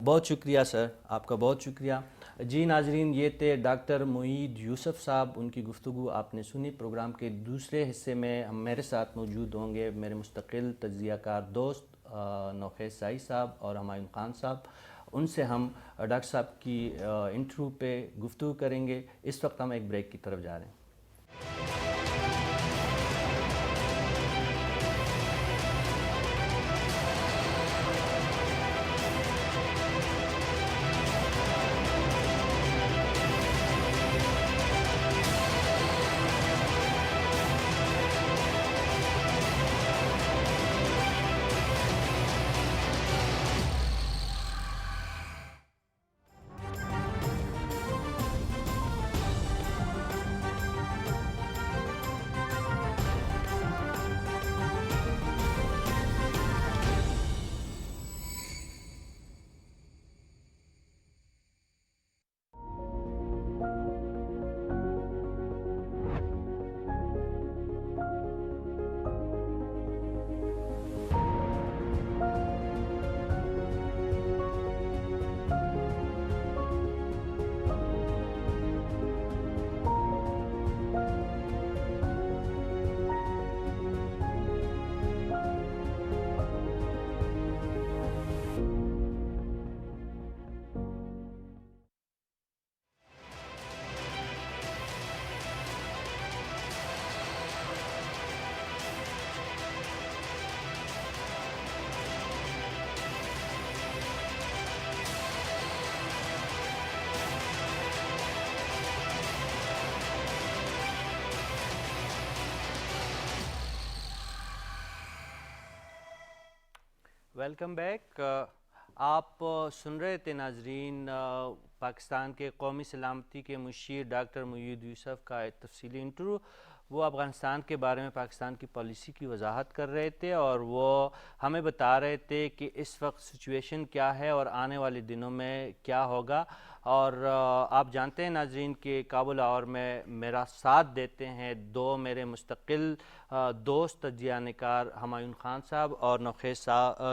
بہت شکریہ سر، آپ کا بہت شکریہ۔ جی ناظرین، یہ تھے ڈاکٹر معید یوسف صاحب، ان کی گفتگو آپ نے سنی۔ پروگرام کے دوسرے حصے میں میرے ساتھ موجود ہوں گے میرے مستقل تجزیہ کار دوست نوخیز سائی صاحب اور ہمایون خان صاحب۔ ان سے ہم ڈاکٹر صاحب کی انٹرویو پہ گفتگو کریں گے۔ اس وقت ہم ایک بریک کی طرف جا رہے ہیں۔ Welcome back. آپ سن رہے تھے ناظرین پاکستان کے قومی سلامتی کے مشیر ڈاکٹر معید یوسف کا ایک تفصیلی انٹرویو۔ وہ افغانستان کے بارے میں پاکستان کی پالیسی کی وضاحت کر رہے تھے اور وہ ہمیں بتا رہے تھے کہ اس وقت سچویشن کیا ہے اور آنے والے دنوں میں کیا ہوگا۔ اور آپ جانتے ہیں ناظرین کہ کابل لاہور میں میرا ساتھ دیتے ہیں دو میرے مستقل دوست تجزیہ نگار ہمایون خان صاحب اور نوخیز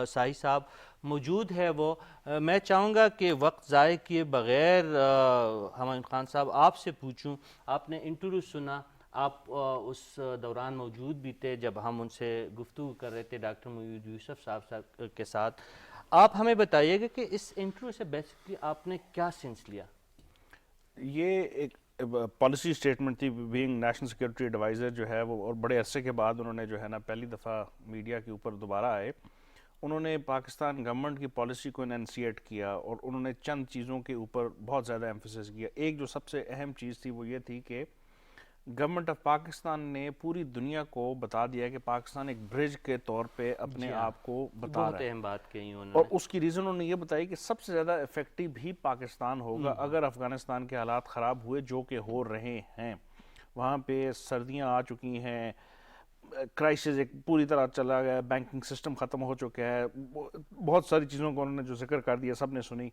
سائی صاحب موجود ہے۔ وہ میں چاہوں گا کہ وقت ضائع کیے بغیر ہمایون خان صاحب آپ سے پوچھوں، آپ نے انٹرویو سنا، آپ اس دوران موجود بھی تھے جب ہم ان سے گفتگو کر رہے تھے ڈاکٹر معید یوسف صاحب کے ساتھ۔ آپ ہمیں بتائیے گا کہ اس انٹرویو سے بیسکلی آپ نے کیا سینس لیا؟ یہ ایک پالیسی اسٹیٹمنٹ تھی، بینگ نیشنل سیکورٹی ایڈوائزر جو ہے وہ، اور بڑے عرصے کے بعد انہوں نے جو ہے نا پہلی دفعہ میڈیا کے اوپر دوبارہ آئے، انہوں نے پاکستان گورنمنٹ کی پالیسی کو اننسیٹ کیا اور انہوں نے چند چیزوں کے اوپر بہت زیادہ ایمفیسس کیا۔ ایک جو سب سے اہم چیز تھی وہ یہ تھی کہ گورنمنٹ آف پاکستان نے پوری دنیا کو بتا دیا کہ پاکستان ایک برج کے طور پہ اپنے آپ کو بتا رہا ہے۔ بہت اہم بات کہی انہوں نے، اور اس کی ریزن انہوں نے یہ بتائی کہ سب سے زیادہ افیکٹو ہی پاکستان ہوگا اگر افغانستان کے حالات خراب ہوئے، جو کہ ہو رہے ہیں۔ وہاں پہ سردیاں آ چکی ہیں، کرائسس ایک پوری طرح چلا گیا، بینکنگ سسٹم ختم ہو چکا ہے، بہت ساری چیزوں کو انہوں نے جو ذکر کر دیا سب نے سنی۔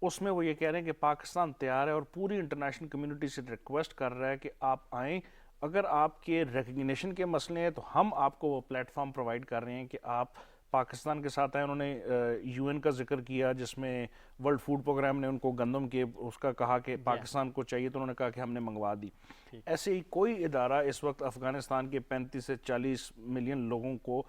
اس میں وہ یہ کہہ رہے ہیں کہ پاکستان تیار ہے اور پوری انٹرنیشنل کمیونٹی سے ریکویسٹ کر رہا ہے کہ آپ آئیں، اگر آپ کے ریکگنیشن کے مسئلے ہیں تو ہم آپ کو وہ پلیٹ فارم پرووائڈ کر رہے ہیں کہ آپ پاکستان کے ساتھ آئیں۔ انہوں نے یو این کا ذکر کیا جس میں ورلڈ فوڈ پروگرام نے ان کو گندم کے اس کا کہا کہ پاکستان کو چاہیے، تو انہوں نے کہا کہ ہم نے منگوا دی۔ ایسے ہی کوئی ادارہ اس وقت افغانستان کے 35 سے 40 ملین لوگوں کو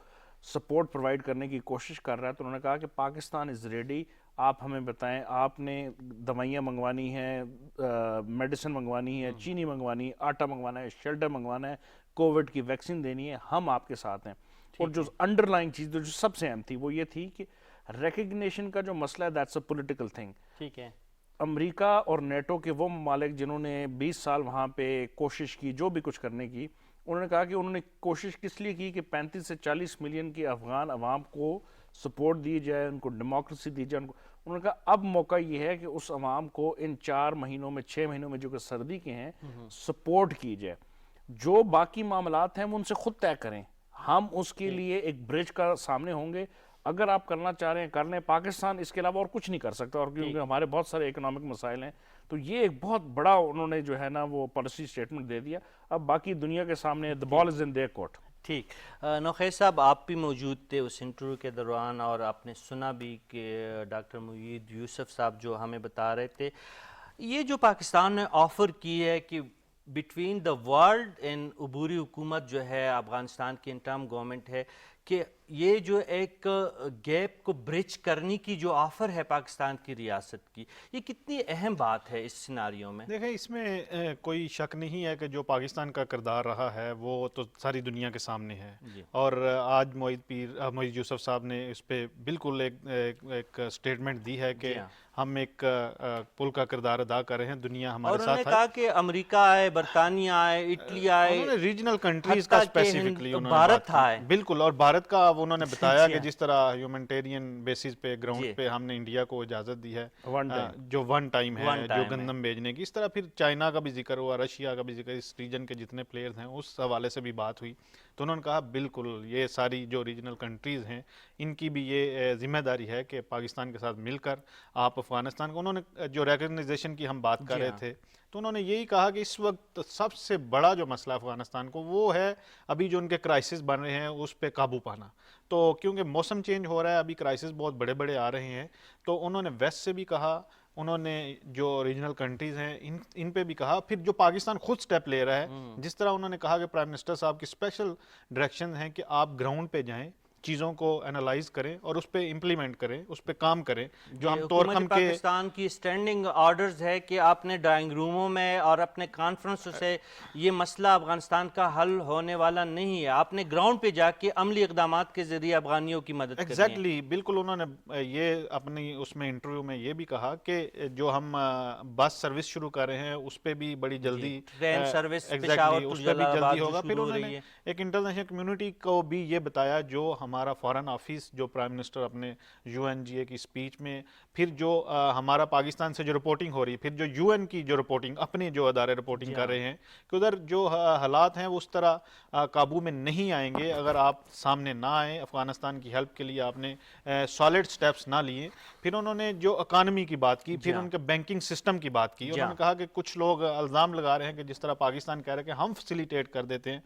سپورٹ پرووائڈ کرنے کی کوشش کر رہا ہے، تو انہوں نے کہا کہ پاکستان از ریڈی، آپ ہمیں بتائیں، آپ نے دوائیاں منگوانی ہیں، میڈیسن منگوانی ہے، چینی منگوانی ہے، آٹا منگوانا ہے، شیلٹر منگوانا ہے، کووڈ کی ویکسین دینی ہے، ہم آپ کے ساتھ ہیں۔ اور جو انڈر لائن چیز جو سب سے اہم تھی وہ یہ تھی کہ ریکگنیشن کا جو مسئلہ ہے دیٹس اے پولیٹیکل تھنگ۔ ٹھیک ہے، امریکہ اور نیٹو کے وہ ممالک جنہوں نے 20 سال وہاں پہ کوشش کی جو بھی کچھ کرنے کی، انہوں نے کہا کہ انہوں نے کوشش کس لیے کی کہ 35 سے 40 ملین کی افغان عوام کو سپورٹ دی جائے، ان کو ڈیموکریسی دی جائے۔ انہوں نے کہا اب موقع یہ ہے کہ اس عوام کو ان 4 مہینوں میں 6 مہینوں میں جو کہ سردی کے ہیں سپورٹ کی جائے، جو باقی معاملات ہیں وہ ان سے خود طے کریں، ہم اس کے لیے ایک برج کا سامنے ہوں گے۔ اگر آپ کرنا چاہ رہے ہیں کر لیں، پاکستان اس کے علاوہ اور کچھ نہیں کر سکتا، اور کیونکہ ہمارے بہت سارے اکنامک مسائل ہیں، تو یہ ایک بہت بڑا انہوں نے جو ہے نا وہ پالیسی سٹیٹمنٹ دے دیا. اب باقی دنیا کے سامنے the ball is in their court. ٹھیک. نوخیز صاحب آپ بھی موجود تھے اس انٹرویو کے دوران، اور آپ نے سنا بھی کہ ڈاکٹر معید یوسف صاحب جو ہمیں بتا رہے تھے یہ جو پاکستان نے آفر کی ہے کہ بٹوین دا ورلڈ ان عبوری حکومت جو ہے افغانستان کی انٹرم گورنمنٹ ہے، کہ یہ جو ایک گیپ کو برج کرنے کی جو آفر ہے پاکستان کی ریاست کی، یہ کتنی اہم بات ہے اس سیناریو میں؟ دیکھیں اس میں کوئی شک نہیں ہے کہ جو پاکستان کا کردار رہا ہے وہ تو ساری دنیا کے سامنے ہے. اور آج معید یوسف صاحب نے اس پہ بالکل ایک سٹیٹمنٹ دی ہے کہ ہم ایک پل کا کردار ادا کر رہے ہیں، دنیا ہمارے ساتھ ہے. اور انہوں نے کہا کہ امریکہ آئے، برطانیہ آئے، اٹلی آئے، انہوں نے ریجنل کنٹریز کا اسپیسیفکلی بھارت آئے. بالکل، اور بھارت کا انہوں نے بتایا کہ جس طرح ہیومنٹیرین بیسز پہ گراؤنڈ پہ ہم نے انڈیا کو اجازت دی ہے جو ون ٹائم ہے جو گندم بھیجنے کی، اس طرح پھر چائنا کا بھی ذکر ہوا، رشیا کا بھی ذکر، اس ریجن کے جتنے پلیئرز ہیں اس حوالے سے بھی بات ہوئی. تو انہوں نے کہا بالکل یہ ساری جو ریجنل کنٹریز ہیں ان کی بھی یہ ذمہ داری ہے کہ پاکستان کے ساتھ مل کر آپ افغانستان کو، انہوں نے جو ریکگنائزیشن کی ہم بات کر رہے تھے تو انہوں نے یہی کہا کہ اس وقت سب سے بڑا جو مسئلہ افغانستان کو وہ ہے ابھی جو ان کے کرائسس بن رہے ہیں اس پہ قابو پانا. تو کیونکہ موسم چینج ہو رہا ہے، ابھی کرائسس بہت بڑے بڑے آ رہے ہیں، تو انہوں نے ویسٹ سے بھی کہا، انہوں نے جو ریجنل کنٹریز ہیں ان پہ بھی کہا، پھر جو پاکستان خود سٹیپ لے رہا ہے، جس طرح انہوں نے کہا کہ پرائم منسٹر صاحب کی اسپیشل ڈائریکشن ہیں کہ آپ گراؤنڈ پہ جائیں، چیزوں کو انالائز کریں اور اس پہ امپلیمنٹ کریں، اس پہ کام کریں. جو ہم حکومت پاکستان کی اسٹینڈنگ آرڈرز ہے کہ آپ نے ڈرائنگ روموں میں اور اپنے کانفرنسوں سے یہ مسئلہ افغانستان کا حل ہونے والا نہیں ہے، آپ نے گراؤنڈ پہ جا کے عملی اقدامات کے ذریعے افغانیوں کی مدد کرنی ہے. ایگزیکٹلی، بالکل. انہوں نے یہ اپنی اس میں انٹرویو میں یہ بھی کہا کہ جو ہم بس سروس شروع کر رہے ہیں اس پہ بھی بڑی جلدی ٹرین سروس اس پہ بھی جلدی ہوگا. پھر انہوں نے ایک انٹرنیشنل کمیونٹی کو بھی یہ بتایا، جو ہمارا فارن آفس جو پرائم منسٹر اپنے یو این جی اے کی اسپیچ میں، پھر جو ہمارا پاکستان سے جو رپورٹنگ ہو رہی ہے، پھر جو یو این کی جو رپورٹنگ اپنے جو ادارے رپورٹنگ کر رہے ہیں کہ ادھر جو حالات ہیں وہ اس طرح قابو میں نہیں آئیں گے اگر آپ سامنے نہ آئیں. افغانستان کی ہیلپ کے لیے آپ نے سالڈ سٹیپس نہ لیے. پھر انہوں نے جو اکانومی کی بات کی، پھر ان کے بینکنگ سسٹم کی بات کی. انہوں نے کہا کہ کچھ لوگ الزام لگا رہے ہیں کہ جس طرح پاکستان کہہ رہے ہیں کہ ہم فیسیلیٹیٹ کر دیتے ہیں،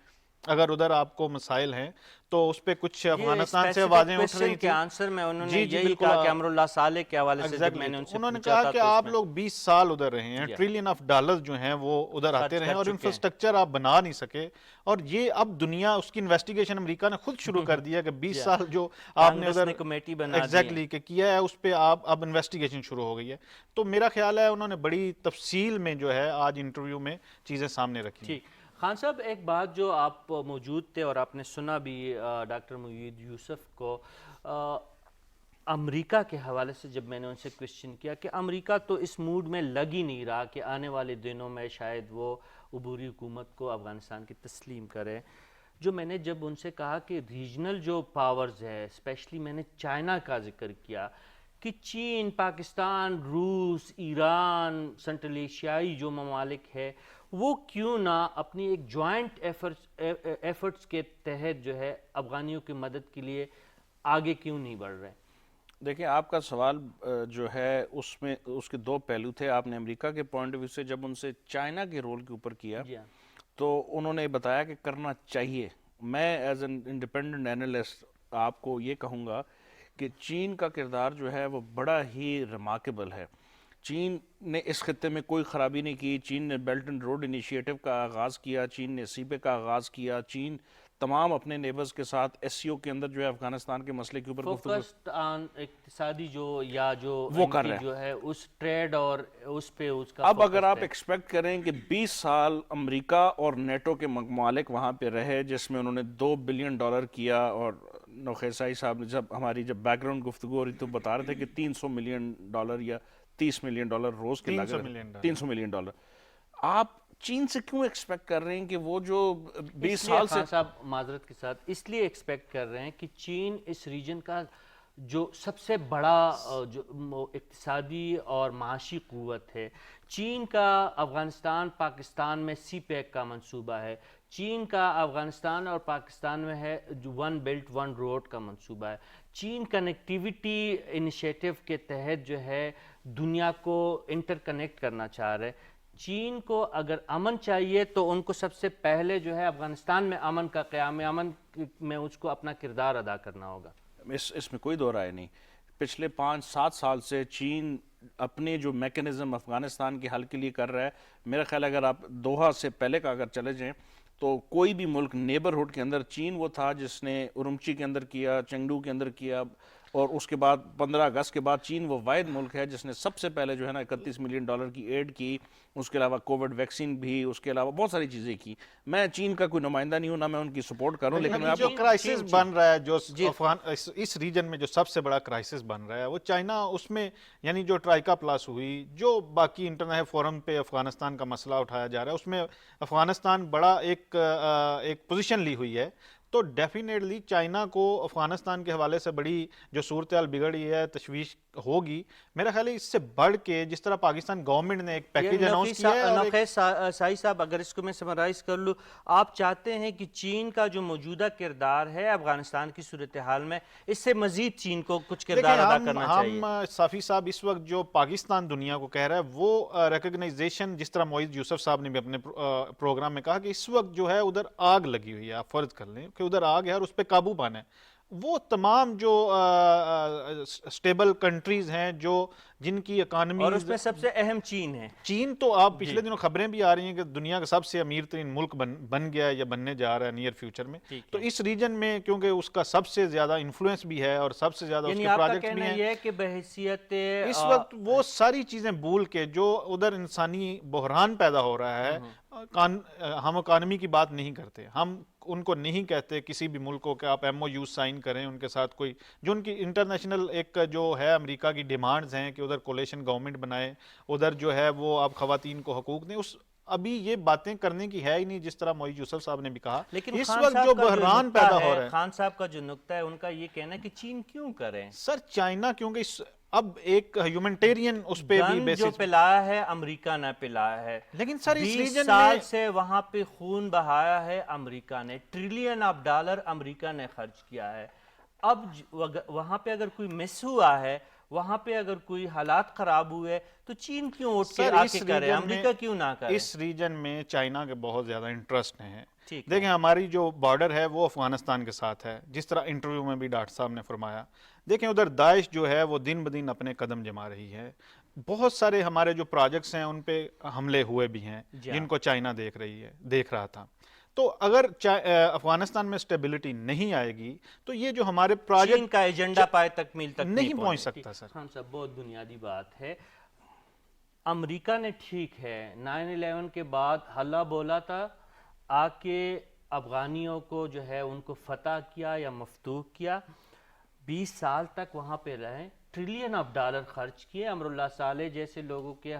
اگر ادھر آپ کو مسائل ہیں تو اس پہ کچھ افغانستان سے آوازیں اٹھ رہی تھیں. آنسر میں انہوں نے یہی کہا کہ امر اللہ صالح کے حوالے سے جب میں نے ان سے انہوں نے پوچھا کہا کہ آپ لوگ 20 سال ادھر رہے ہیں، ٹریلین آف ڈالرز جو ہیں وہ ادھر آتے رہے اور انفراسٹرکچر آپ بنا نہیں سکے، اور یہ اب دنیا اس کی انویسٹیگیشن امریکہ نے خود شروع کر دیا کہ 20 سال جو آپ نے ادھر کمیٹی بنا ایگزیکٹلی کہ کیا ہے اس پہ آپ اب انویسٹیگیشن شروع ہو گئی ہے. تو میرا خیال ہے انہوں نے بڑی تفصیل میں جو ہے آج انٹرویو میں چیزیں سامنے رکھی. ٹھیک. خان صاحب ایک بات جو آپ موجود تھے اور آپ نے سنا بھی ڈاکٹر معید یوسف کو، امریکہ کے حوالے سے جب میں نے ان سے کوشچن کیا کہ امریکہ تو اس موڈ میں لگ ہی نہیں رہا کہ آنے والے دنوں میں شاید وہ عبوری حکومت کو افغانستان کی تسلیم کرے، جو میں نے جب ان سے کہا کہ ریجنل جو پاورز ہے، اسپیشلی میں نے چائنا کا ذکر کیا کہ چین، پاکستان، روس، ایران، سنٹرل ایشیائی جو ممالک ہے وہ کیوں نہ اپنی ایک جوائنٹ ایفرٹس کے تحت جو ہے افغانیوں کی مدد کے لیے آگے کیوں نہیں بڑھ رہے؟ دیکھیں آپ کا سوال جو ہے اس میں اس کے دو پہلو تھے. آپ نے امریکہ کے پوائنٹ آف ویو سے جب ان سے چائنا کے رول کے اوپر کیا تو انہوں نے بتایا کہ کرنا چاہیے. میں ایز این انڈیپینڈنٹ اینالسٹ آپ کو یہ کہوں گا کہ چین کا کردار جو ہے وہ بڑا ہی ریمارکیبل ہے. چین نے اس خطے میں کوئی خرابی نہیں کی. چین نے بیلٹ اینڈ روڈ انیشیٹو کا آغاز کیا، چین نے سیپے کا آغاز کیا، چین تمام اپنے نیبرز کے ساتھ ایس سی او کے اندر جو ہے افغانستان کے مسئلے کے اوپر گفتگو فوکسڈ آن اقتصادی جو یا جو وہ کر رہے ہیں جو ہے اس ٹریڈ اور اس پہ اس کا اب اگر آپ ایکسپیکٹ کریں کہ 20 سال امریکہ اور نیٹو کے ممالک وہاں پہ رہے جس میں انہوں نے $2 بلین کیا، اور نوخیسائی صاحب نے جب ہماری بیک گراؤنڈ گفتگو ہو رہی تو بتا رہے تھے کہ $300 ملین یا $30 ملین روز کے لگ رہے ہیں. $300 ملین. آپ چین سے کیوں ایکسپیکٹ کر رہے ہیں کہ وہ جو 20 سال سے، صاحب معذرت کے ساتھ اس لیے ایکسپیکٹ کر رہے ہیں کہ چین اس ریجن کا جو سب سے بڑا جو اقتصادی اور معاشی قوت ہے. چین کا افغانستان پاکستان میں سی پیک کا منصوبہ ہے، چین کا افغانستان اور پاکستان میں ہے جو ون بیلٹ ون روڈ کا منصوبہ ہے، چین کنیکٹیویٹی انیشیٹو کے تحت جو ہے دنیا کو انٹر کنیکٹ کرنا چاہ رہے. چین کو اگر امن چاہیے تو ان کو سب سے پہلے جو ہے افغانستان میں امن کا قیام امن میں اس کو اپنا کردار ادا کرنا ہوگا. اس میں کوئی دو رائے نہیں. پچھلے 5-7 سال سے چین اپنے جو میکنزم افغانستان کے حل کے لیے کر رہا ہے, میرا خیال ہے اگر آپ دوحہ سے پہلے کا اگر چلے جائیں تو کوئی بھی ملک نیبرہڈ کے اندر, چین وہ تھا جس نے ارمچی کے اندر کیا, چنگڈو کے اندر کیا, اور اس کے بعد 15 اگست کے بعد چین وہ واحد ملک ہے جس نے سب سے پہلے جو ہے نا $31 ملین کی ایڈ کی. اس کے علاوہ کووڈ ویکسین بھی, اس کے علاوہ بہت ساری چیزیں کی. میں چین کا کوئی نمائندہ نہیں ہوں, نہ میں ان کی سپورٹ کروں, لیکن میں جو کرائسس بن رہا ہے جو اس ریجن میں جو سب سے بڑا کرائسس بن رہا ہے وہ چائنا, اس میں یعنی جو ٹرائیکا پلس ہوئی, جو باقی انٹرنیشنل فورم پہ افغانستان کا مسئلہ اٹھایا جا رہا ہے, اس میں افغانستان بڑا ایک پوزیشن لی ہوئی ہے. تو ڈیفینیٹلی چائنا کو افغانستان کے حوالے سے بڑی جو صورتحال بگڑی ہے تشویش ہوگی. میرا خیال ہے اس سے بڑھ کے جس طرح پاکستان گورنمنٹ نے ایک پیکیج اناؤنس کیا ہے. نوخیز سائی صاحب, اگر اس کو میں سمرائز کر لوں, آپ چاہتے ہیں کہ چین کا جو موجودہ کردار ہے افغانستان کی صورتحال میں, اس سے مزید چین کو کچھ کردار ادا کرنا چاہیے. ہم صافی صاحب اس وقت جو پاکستان دنیا کو کہہ رہا ہے وہ ریکگنائزیشن, جس طرح معیز یوسف صاحب نے بھی اپنے پروگرام میں کہا کہ اس وقت جو ہے ادھر آگ لگی ہوئی ہے, آپ فرض کر لیں کہ ادھر آگ ہے اور اس پہ قابو پانا ہے. وہ تمام جو سٹیبل کنٹریز ہیں جو جن کی اکانومی, اور اس میں سب سے اہم چین ہے. چین تو آپ پچھلے دنوں خبریں بھی آ رہی ہیں کہ دنیا کا سب سے امیر ترین ملک بن گیا ہے یا بننے جا رہا ہے نیئر فیوچر میں. تو اس ریجن میں کیونکہ اس کا سب سے زیادہ انفلوئنس بھی ہے اور سب سے زیادہ اس کے پروجیکٹس بھی ہیں, یہ ہے کہ بحیثیت اس وقت وہ ساری چیزیں بھول کے جو ادھر انسانی بحران پیدا ہو رہا ہے, ہم اکانومی کی بات نہیں کرتے, ہم ان کو نہیں کہتے کسی بھی ملک کو کہ آپ ایم او یو سائن کریں ان کے ساتھ, کوئی جو ان کی انٹرنیشنل ایک جو ہے امریکہ کی ڈیمانڈز ہیں کہ ادھر کولیشن گورنمنٹ بنائے, ادھر جو ہے وہ آپ خواتین کو حقوق دیں, اس ابھی یہ باتیں کرنے کی ہے ہی نہیں, جس طرح معیز یوسف صاحب نے بھی کہا. لیکن اس وقت جو بحران پیدا ہو رہا ہے, خان صاحب کا جو نقطہ ہے ان کا یہ کہنا ہے کہ چین کیوں کریں سر چائنا, کیونکہ اب ایک ہیومنٹیرین اس پہ بھی بیسس جو پلایا ہے امریکہ نے پلایا ہے, لیکن سر اس 20 ریجن سال میں سے وہاں پہ خون بہایا ہے امریکہ نے, ٹریلین آف ڈالر امریکہ نے خرچ کیا ہے. اب وہاں پہ اگر کوئی مس ہوا ہے, وہاں پہ اگر کوئی حالات خراب ہوئے تو چین کیوں اٹھ کے آ کے کرے, امریکہ کیوں نہ کرے؟ اس ریجن میں چائنا کے بہت زیادہ انٹرسٹ ہیں. دیکھیں ہماری جو بارڈر ہے وہ افغانستان کے ساتھ ہے, جس طرح انٹرویو میں بھی ڈاکٹر صاحب نے فرمایا. دیکھیں ادھر داعش جو ہے وہ دن بدن اپنے قدم جما رہی ہے. بہت سارے ہمارے جو پروجیکٹس ہیں ان پہ حملے ہوئے بھی ہیں جن کو چائنا دیکھ رہا تھا. تو اگر افغانستان میں سٹیبلٹی نہیں آئے گی تو یہ جو ہمارے پروجیکٹ چین کا ایجنڈا پائے تکمیل تک نہیں پہنچ سکتا. سر ہم سب بہت بنیادی بات ہے, امریکہ نے ٹھیک ہے 9/11 کے بعد ہلا بولا تھا, آ کے افغانیوں کو جو ہے ان کو فتح کیا یا مفتوح کیا, 20 سال تک وہاں پہ رہے, ٹریلین آف ڈالر خرچ کیے, امراللہ صالح جیسے لوگوں کے,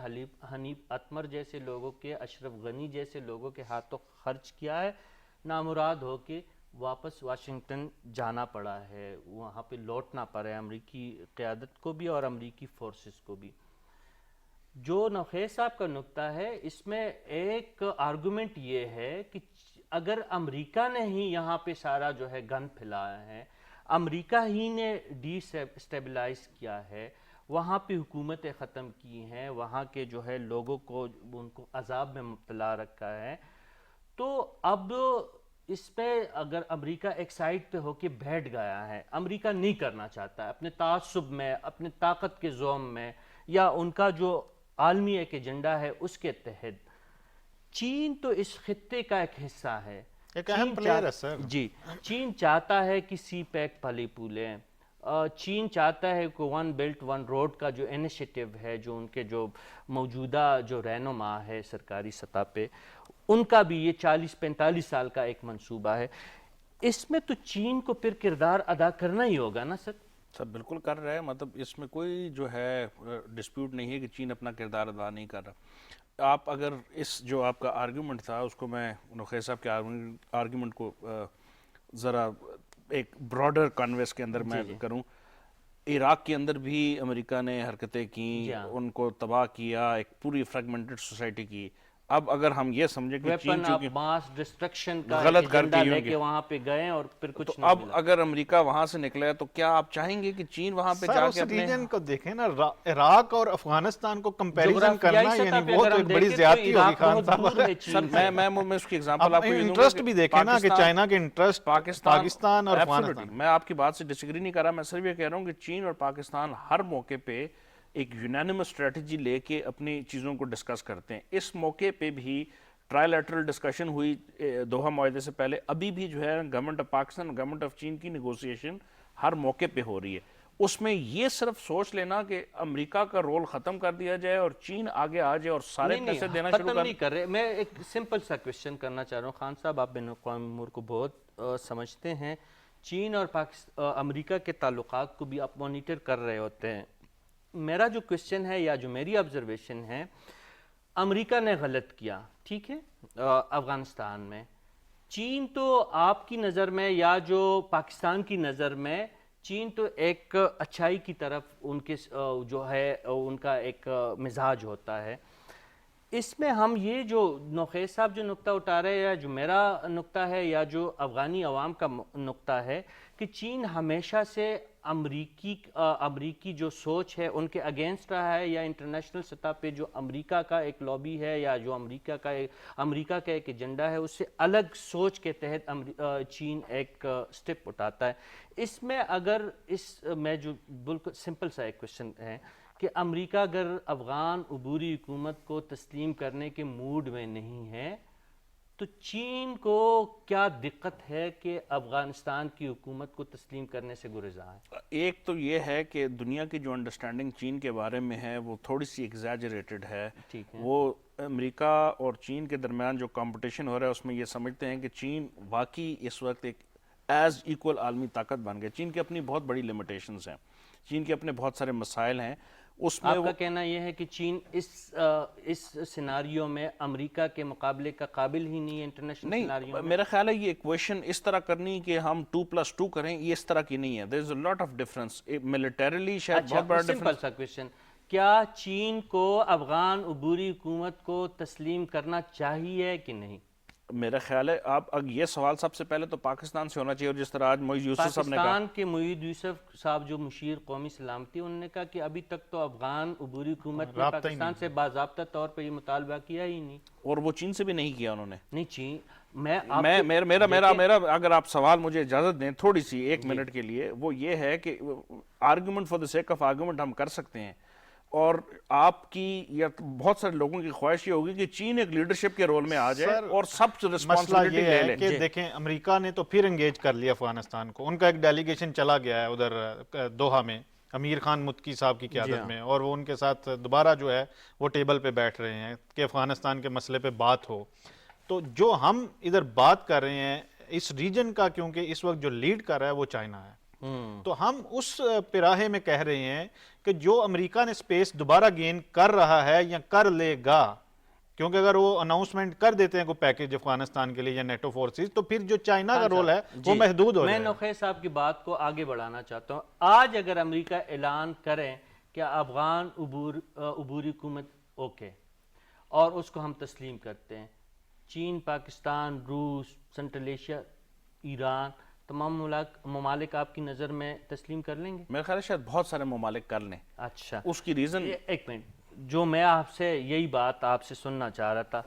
حنیف اتمر جیسے لوگوں کے, اشرف غنی جیسے لوگوں کے ہاتھوں خرچ کیا ہے, نامراد ہو کے واپس واشنگٹن جانا پڑا ہے, وہاں پہ لوٹنا پڑا ہے امریکی قیادت کو بھی اور امریکی فورسز کو بھی. جو نوخیز صاحب کا نقطہ ہے اس میں ایک آرگومنٹ یہ ہے کہ اگر امریکہ نے ہی یہاں پہ سارا جو ہے گن پھیلایا ہے, امریکہ ہی نے ڈی اسٹیبلائز کیا ہے, وہاں پہ حکومتیں ختم کی ہیں, وہاں کے جو ہے لوگوں کو ان کو عذاب میں مبتلا رکھا ہے, تو اب اس پہ اگر امریکہ ایک سائڈ پہ ہو کے بیٹھ گیا ہے, امریکہ نہیں کرنا چاہتا ہے اپنے تعصب میں, اپنے طاقت کے زوم میں, یا ان کا جو عالمی ایک ایجنڈا ہے اس کے تحت. چین تو اس خطے کا ایک حصہ ہے, ایک اہم پلیئر ہے سر. جی, چین چاہتا ہے کہ سی پیک پھلی پھولے, چین چاہتا ہے کہ ون بیلٹ ون روڈ کا جو انیشیٹو ہے, جو ان کے جو موجودہ جو رہنما ہے سرکاری سطح پہ, ان کا بھی یہ 40-45 سال کا ایک منصوبہ ہے. اس میں تو چین کو پھر کردار ادا کرنا ہی ہوگا نا سر؟ سر بالکل کر رہا ہے, مطلب اس میں کوئی جو ہے ڈسپیوٹ نہیں ہے کہ چین اپنا کردار ادا نہیں کر رہا. آپ اگر اس جو آپ کا آرگیومنٹ تھا اس کو میں نوخیز صاحب کے آرگیومنٹ کو ذرا ایک براڈر کانویس کے اندر میں کروں, عراق کے اندر بھی امریکہ نے حرکتیں کیں, ان کو تباہ کیا, ایک پوری فریگمنٹڈ سوسائٹی کی. اب اگر ہم یہ سمجھیں کہ چین ویپن آف ماس ڈسٹرکشن کا غلط کر ایجنڈا کے لے کے وہاں پہ گئے اور پھر کچھ تو نہیں اب ملا. اگر امریکہ وہاں سے نکلا ہے تو کیا آپ چاہیں گے کہ چین وہاں پہ سر جا اس کے اپنے ریجن کو دیکھیں نا، عراق اور افغانستان کو کمپیریزن کرنا جغرافیائی سطح یعنی پہ وہ اگر تو ہم ایک بڑی دیکھیں تو زیادتی ہوگی عراق خان بہت صاحب. دور ہے چین سر سے. میں اس کی ایگزامپل اب آپ کو یہ دوں گا انٹرسٹ بھی دیکھیں نا کہ چائنا کے انٹرسٹ پاکستان اور Absolutely. افغانستان. میں آپ کی بات سے ڈسیگری نہیں کر رہا، میں صرف یہ کہہ رہا ہوں کہ چین اور پاکستان ہر موقع پہ ایک یونینیمس اسٹریٹجی لے کے اپنی چیزوں کو ڈسکس کرتے ہیں. اس موقع پہ بھی ٹرائی لیٹرل ڈسکشن ہوئی دوحہ معاہدے سے پہلے. ابھی بھی جو ہے گورنمنٹ آف پاکستان اور گورنمنٹ آف چین کی نیگوسیشن ہر موقع پہ ہو رہی ہے. اس میں یہ صرف سوچ لینا کہ امریکہ کا رول ختم کر دیا جائے اور چین آگے آ جائے اور سارے پیسے دینا شروع ختم نہیں کر رہے. میں ایک سمپل سا کوشچن کرنا چاہ رہا ہوں. خان صاحب آپ بین الاقوامی امور کو بہت سمجھتے ہیں. چین اور امریکہ کے تعلقات کو بھی آپ مانیٹر کر رہے ہوتے ہیں. میرا جو کوشچن ہے یا جو میری آبزرویشن ہے، امریکہ نے غلط کیا، ٹھیک ہے، افغانستان میں. چین تو آپ کی نظر میں یا جو پاکستان کی نظر میں، چین تو ایک اچھائی کی طرف ان کے جو ہے ان کا ایک مزاج ہوتا ہے. اس میں ہم یہ جو نوخیز صاحب جو نقطہ اٹھا رہے ہیں یا جو میرا نقطہ ہے یا جو افغانی عوام کا نقطہ ہے کہ چین ہمیشہ سے امریکی جو سوچ ہے ان کے اگینسٹ رہا ہے، یا انٹرنیشنل سطح پہ جو امریکہ کا ایک لابی ہے یا جو امریکہ کا ایک ایجنڈا ہے اس سے الگ سوچ کے تحت چین ایک سٹیپ اٹھاتا ہے. اس میں اگر میں جو بالکل سمپل سا ایک کوشچن ہے کہ امریکہ اگر افغان عبوری حکومت کو تسلیم کرنے کے موڈ میں نہیں ہے تو چین کو کیا دقت ہے کہ افغانستان کی حکومت کو تسلیم کرنے سے گریزاں ہے؟ ایک تو یہ ہے کہ دنیا کی جو انڈرسٹینڈنگ چین کے بارے میں ہے وہ تھوڑی سی ایگزیجریٹڈ ہے. وہ امریکہ اور چین کے درمیان جو کمپٹیشن ہو رہا ہے اس میں یہ سمجھتے ہیں کہ چین واقعی اس وقت ایک ایز ایکول عالمی طاقت بن گیا. چین کی اپنی بہت بڑی لمیٹیشنز ہیں، چین کے اپنے بہت سارے مسائل ہیں. اس میں آپ کا کہنا یہ ہے کہ چین اس سیناریو میں امریکہ کے مقابلے کا قابل ہی نہیں ہے انٹرنیشنل سیناریو میں؟ میرا خیال ہے یہ ایکویشن اس طرح کرنی کہ ہم 2+2 کریں، یہ اس طرح کی نہیں ہے. there is a lot of difference. Militarily شاید بہت بڑا ڈفرنس. سمپل سا کوشچن، کیا چین کو افغان عبوری حکومت کو تسلیم کرنا چاہیے کہ نہیں؟ میرا خیال ہے آپ یہ سوال سب سے پہلے تو پاکستان سے ہونا چاہیے. اور جس طرح آج معید یوسف صاحب نے کہا، پاکستان کے معید یوسف صاحب جو مشیر قومی سلامتی، انہوں نے کہا کہ ابھی تک تو افغان عبوری حکومت نے پاکستان سے باضابطہ طور پر یہ مطالبہ کیا ہی نہیں. اور وہ چین سے بھی نہیں کیا انہوں نے. نہیں چین میرا اگر آپ سوال مجھے اجازت دیں تھوڑی سی 1 منٹ کے لیے، وہ یہ ہے کہ argument for the sake of argument ہم کر سکتے ہیں، اور آپ کی یا بہت سارے لوگوں کی خواہش یہ ہوگی کہ چین ایک لیڈرشپ کے رول میں آ جائے اور سب رسپانسبلٹی لے لیں. کہ دیکھیں امریکہ نے تو پھر انگیج کر لیا افغانستان کو. ان کا ایک ڈیلیگیشن چلا گیا ہے ادھر دوحہ میں امیر خان متقی صاحب کی قیادت میں، اور وہ ان کے ساتھ دوبارہ جو ہے وہ ٹیبل پہ بیٹھ رہے ہیں کہ افغانستان کے مسئلے پہ بات ہو. تو جو ہم ادھر بات کر رہے ہیں اس ریجن کا، کیونکہ اس وقت جو لیڈ کر رہا ہے وہ چائنا ہے، تو ہم اس پیراہے میں کہہ رہے ہیں کہ جو امریکہ نے سپیس دوبارہ گین کر رہا ہے یا کر لے گا، کیونکہ اگر وہ اناؤنسمنٹ کر دیتے ہیں کوئی پیکج افغانستان کے لیے یا نیٹو فورسز، تو پھر جو چائنا کا رول ہے وہ محدود ہو جائے. میں نوخیز صاحب کی بات کو آگے بڑھانا چاہتا ہوں. آج اگر امریکہ اعلان کریں کہ افغان عبوری حکومت اوکے اور اس کو ہم تسلیم کرتے ہیں، چین، پاکستان، روس، سنٹرل ایشیا، ایران، تمام ممالک آپ کی نظر میں تسلیم کر لیں گے؟ میرا خیال ہے شاید بہت سارے ممالک کر لیں. اچھا، اس کی ریزن ایک منٹ، جو میں آپ سے یہی بات آپ سے سننا چاہ رہا تھا،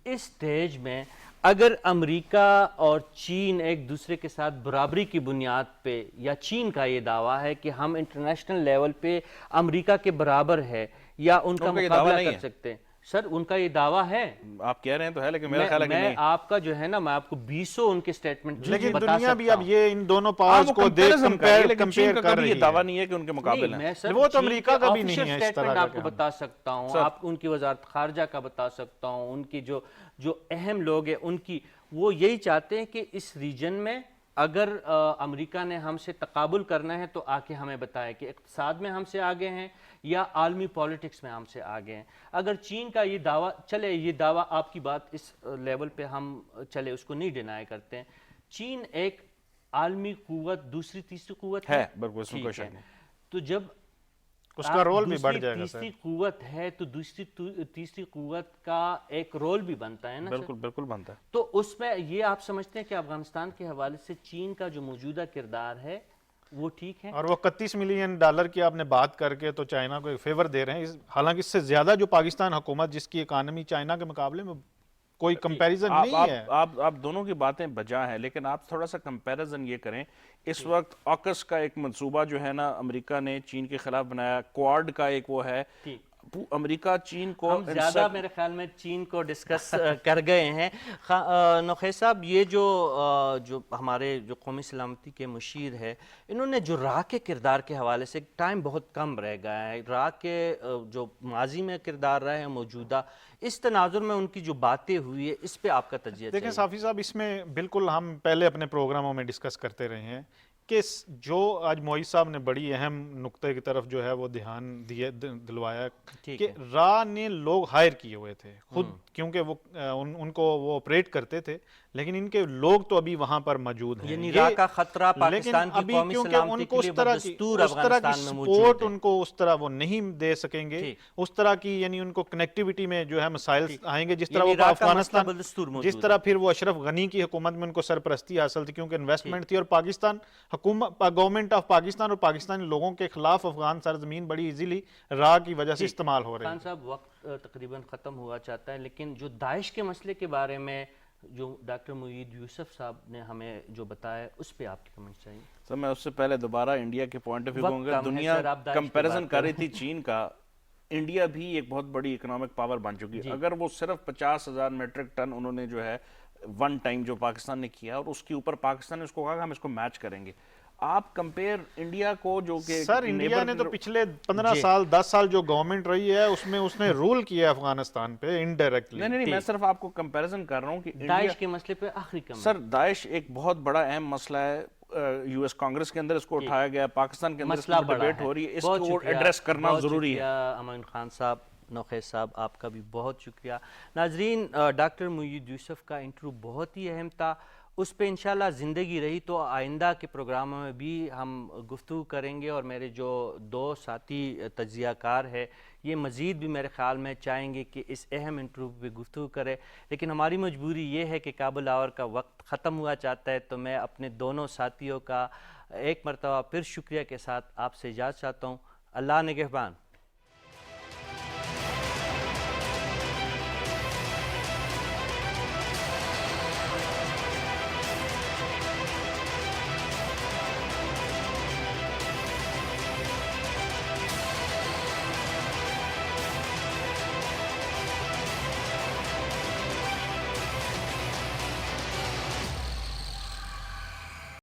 اس سٹیج میں اگر امریکہ اور چین ایک دوسرے کے ساتھ برابری کی بنیاد پہ، یا چین کا یہ دعویٰ ہے کہ ہم انٹرنیشنل لیول پہ امریکہ کے برابر ہے یا ان کا مقابلہ کر سکتے ہیں. سر ان کا یہ دعویٰ ہے، آپ کہہ رہے ہیں تو ہے، لیکن میرا خیال ہے کہ نہیں. آپ کا جو ہے نا، میں آپ کو 20 ان کے سٹیٹمنٹ لیکن دنیا بھی اب یہ ان دونوں پاورز کو کمپیئر کر رہی ہے. یہ دعویٰ نہیں ہے کہ ان کے مقابل ہیں. وہ تو امریکہ کا بھی نہیں ہے. اس طرح آپ کو بتا سکتا ہوں، آپ ان کی وزارت خارجہ کا بتا سکتا ہوں، ان کی جو اہم لوگ ہیں ان کی، وہ یہی چاہتے ہیں کہ اس ریجن میں اگر امریکہ نے ہم سے تقابل کرنا ہے تو آ کے ہمیں بتائے کہ اقتصاد میں ہم سے آگے ہیں یا عالمی پالیٹکس میں ہم سے آگے ہیں. اگر چین کا یہ دعویٰ چلے، یہ دعویٰ آپ کی بات اس لیول پہ ہم چلے اس کو نہیں ڈینائی کرتے ہیں، چین ایک عالمی قوت، دوسری تیسری قوت ہے، بالکل اس میں کوئی شک نہیں. تو جب اس کا رول بھی بڑھ جائے گا سر. تیسری قوت ہے تو تیسری قوت کا ایک رول بھی بنتا ہے نا. بالکل بالکل بنتا ہے. تو اس میں یہ آپ سمجھتے ہیں کہ افغانستان کے حوالے سے چین کا جو موجودہ کردار ہے وہ ٹھیک ہے؟ اور وہ $31 ملین کی آپ نے بات کر کے تو چائنا کو ایک فیور دے رہے ہیں، حالانکہ اس سے زیادہ جو پاکستان حکومت جس کی اکانومی چائنا کے مقابلے میں کوئی کمپیریزن نہیں ہے. آپ دونوں کی باتیں بجا ہیں، لیکن آپ تھوڑا سا کمپیریزن یہ کریں. اس وقت آکس کا ایک منصوبہ جو ہے نا امریکہ نے چین کے خلاف بنایا، کوارڈ کا ایک وہ ہے، امریکہ چین کو ہم زیادہ میرے خیال میں چین کو ڈسکس کر گئے ہیں. نوخیز صاحب، یہ جو ہمارے جو قومی سلامتی کے مشیر ہے، انہوں نے جو را کے کردار کے حوالے سے ٹائم بہت کم رہ گیا ہے، را کے جو ماضی میں کردار رہے ہیں موجودہ، اس تناظر میں ان کی جو باتیں ہوئی ہے اس پہ آپ کا تجزیہ دیکھیں صافی صاحب، اس میں بالکل ہم پہلے اپنے پروگراموں میں ڈسکس کرتے رہے ہیں کہ جو آج معیز صاحب نے بڑی اہم نقطے کی طرف جو ہے وہ دھیان دلوایا کہ را نے لوگ ہائر کیے ہوئے تھے خود، کیونکہ وہ ان کو وہ آپریٹ کرتے تھے، لیکن ان کے لوگ تو ابھی وہاں پر موجود ہیں. یعنی را کا خطرہ پاکستان کی قومی سلامتی کے لیے بدستور افغانستان میں موجود ہے. سپورٹ ان کو اس طرح وہ نہیں دے سکیں گے، اس طرح کی یعنی ان کو کنیکٹیویٹی میں جو ہے مسائل آئیں گے، جس طرح وہ افغانستان، جس طرح پھر وہ اشرف غنی کی حکومت میں ان کو سرپرستی حاصل تھی کیونکہ انویسٹمنٹ تھی، اور پاکستان گورنمنٹ آف پاکستان اور پاکستانی لوگوں کے خلاف افغان سرزمین بڑی ایزیلی را کی وجہ سے استعمال ہو رہی ہے. خان صاحب، وقت تقریباً ختم ہوا چاہتا ہے، لیکن جو داعش کے مسئلے کے بارے میں جو ڈاکٹر معید یوسف صاحب نے ہمیں جو بتایا اس پہ آپ کی کمنٹ چاہیے. سر میں اس سے پہلے دوبارہ انڈیا کے پوائنٹ آف ویو کہوں گا. دنیا کمپیریزن کر رہی تھی چین کا، انڈیا بھی ایک بہت بڑی اکنامک پاور بن چکی ہے. اگر وہ صرف 50,000 میٹرک ٹن انہوں نے جو ہے ون ٹائم جو پاکستان نے کیا، اور اس کے اوپر پاکستان نے اس کو کہا کہ ہم اس کو میچ کریں گے، آپ کمپیئر انڈیا کو جو کہ سر انڈیا نے تو پچھلے 15 سال 10 سال جو گورنمنٹ رہی ہے اس میں اس نے رول کیا ہے افغانستان پہ انڈائریکٹلی. نہیں، میں صرف آپ کو کمپیریزن کر رہا ہوں کہ داعش کے مسئلے پہ آخری کمنٹ. سر داعش ایک بہت بڑا اہم مسئلہ ہے، یو ایس کانگریس کے اندر اس کو اٹھایا گیا، پاکستان کے اندر اس کو ڈیبیٹ ہو رہی ہے، اس کو ایڈریس کرنا ضروری ہے. امین خان صاحب، نوخیز صاحب، آپ کا بھی بہت شکریہ. ناظرین، ڈاکٹر معید یوسف کا انٹرویو بہت ہی اہم تھا، اس پہ انشاءاللہ زندگی رہی تو آئندہ کے پروگراموں میں بھی ہم گفتگو کریں گے، اور میرے جو دو ساتھی تجزیہ کار ہے یہ مزید بھی میرے خیال میں چاہیں گے کہ اس اہم انٹرویو پہ گفتگو کرے، لیکن ہماری مجبوری یہ ہے کہ کابل آور کا وقت ختم ہوا چاہتا ہے. تو میں اپنے دونوں ساتھیوں کا ایک مرتبہ پھر شکریہ کے ساتھ آپ سے اجازت چاہتا ہوں. اللہ نگہبان.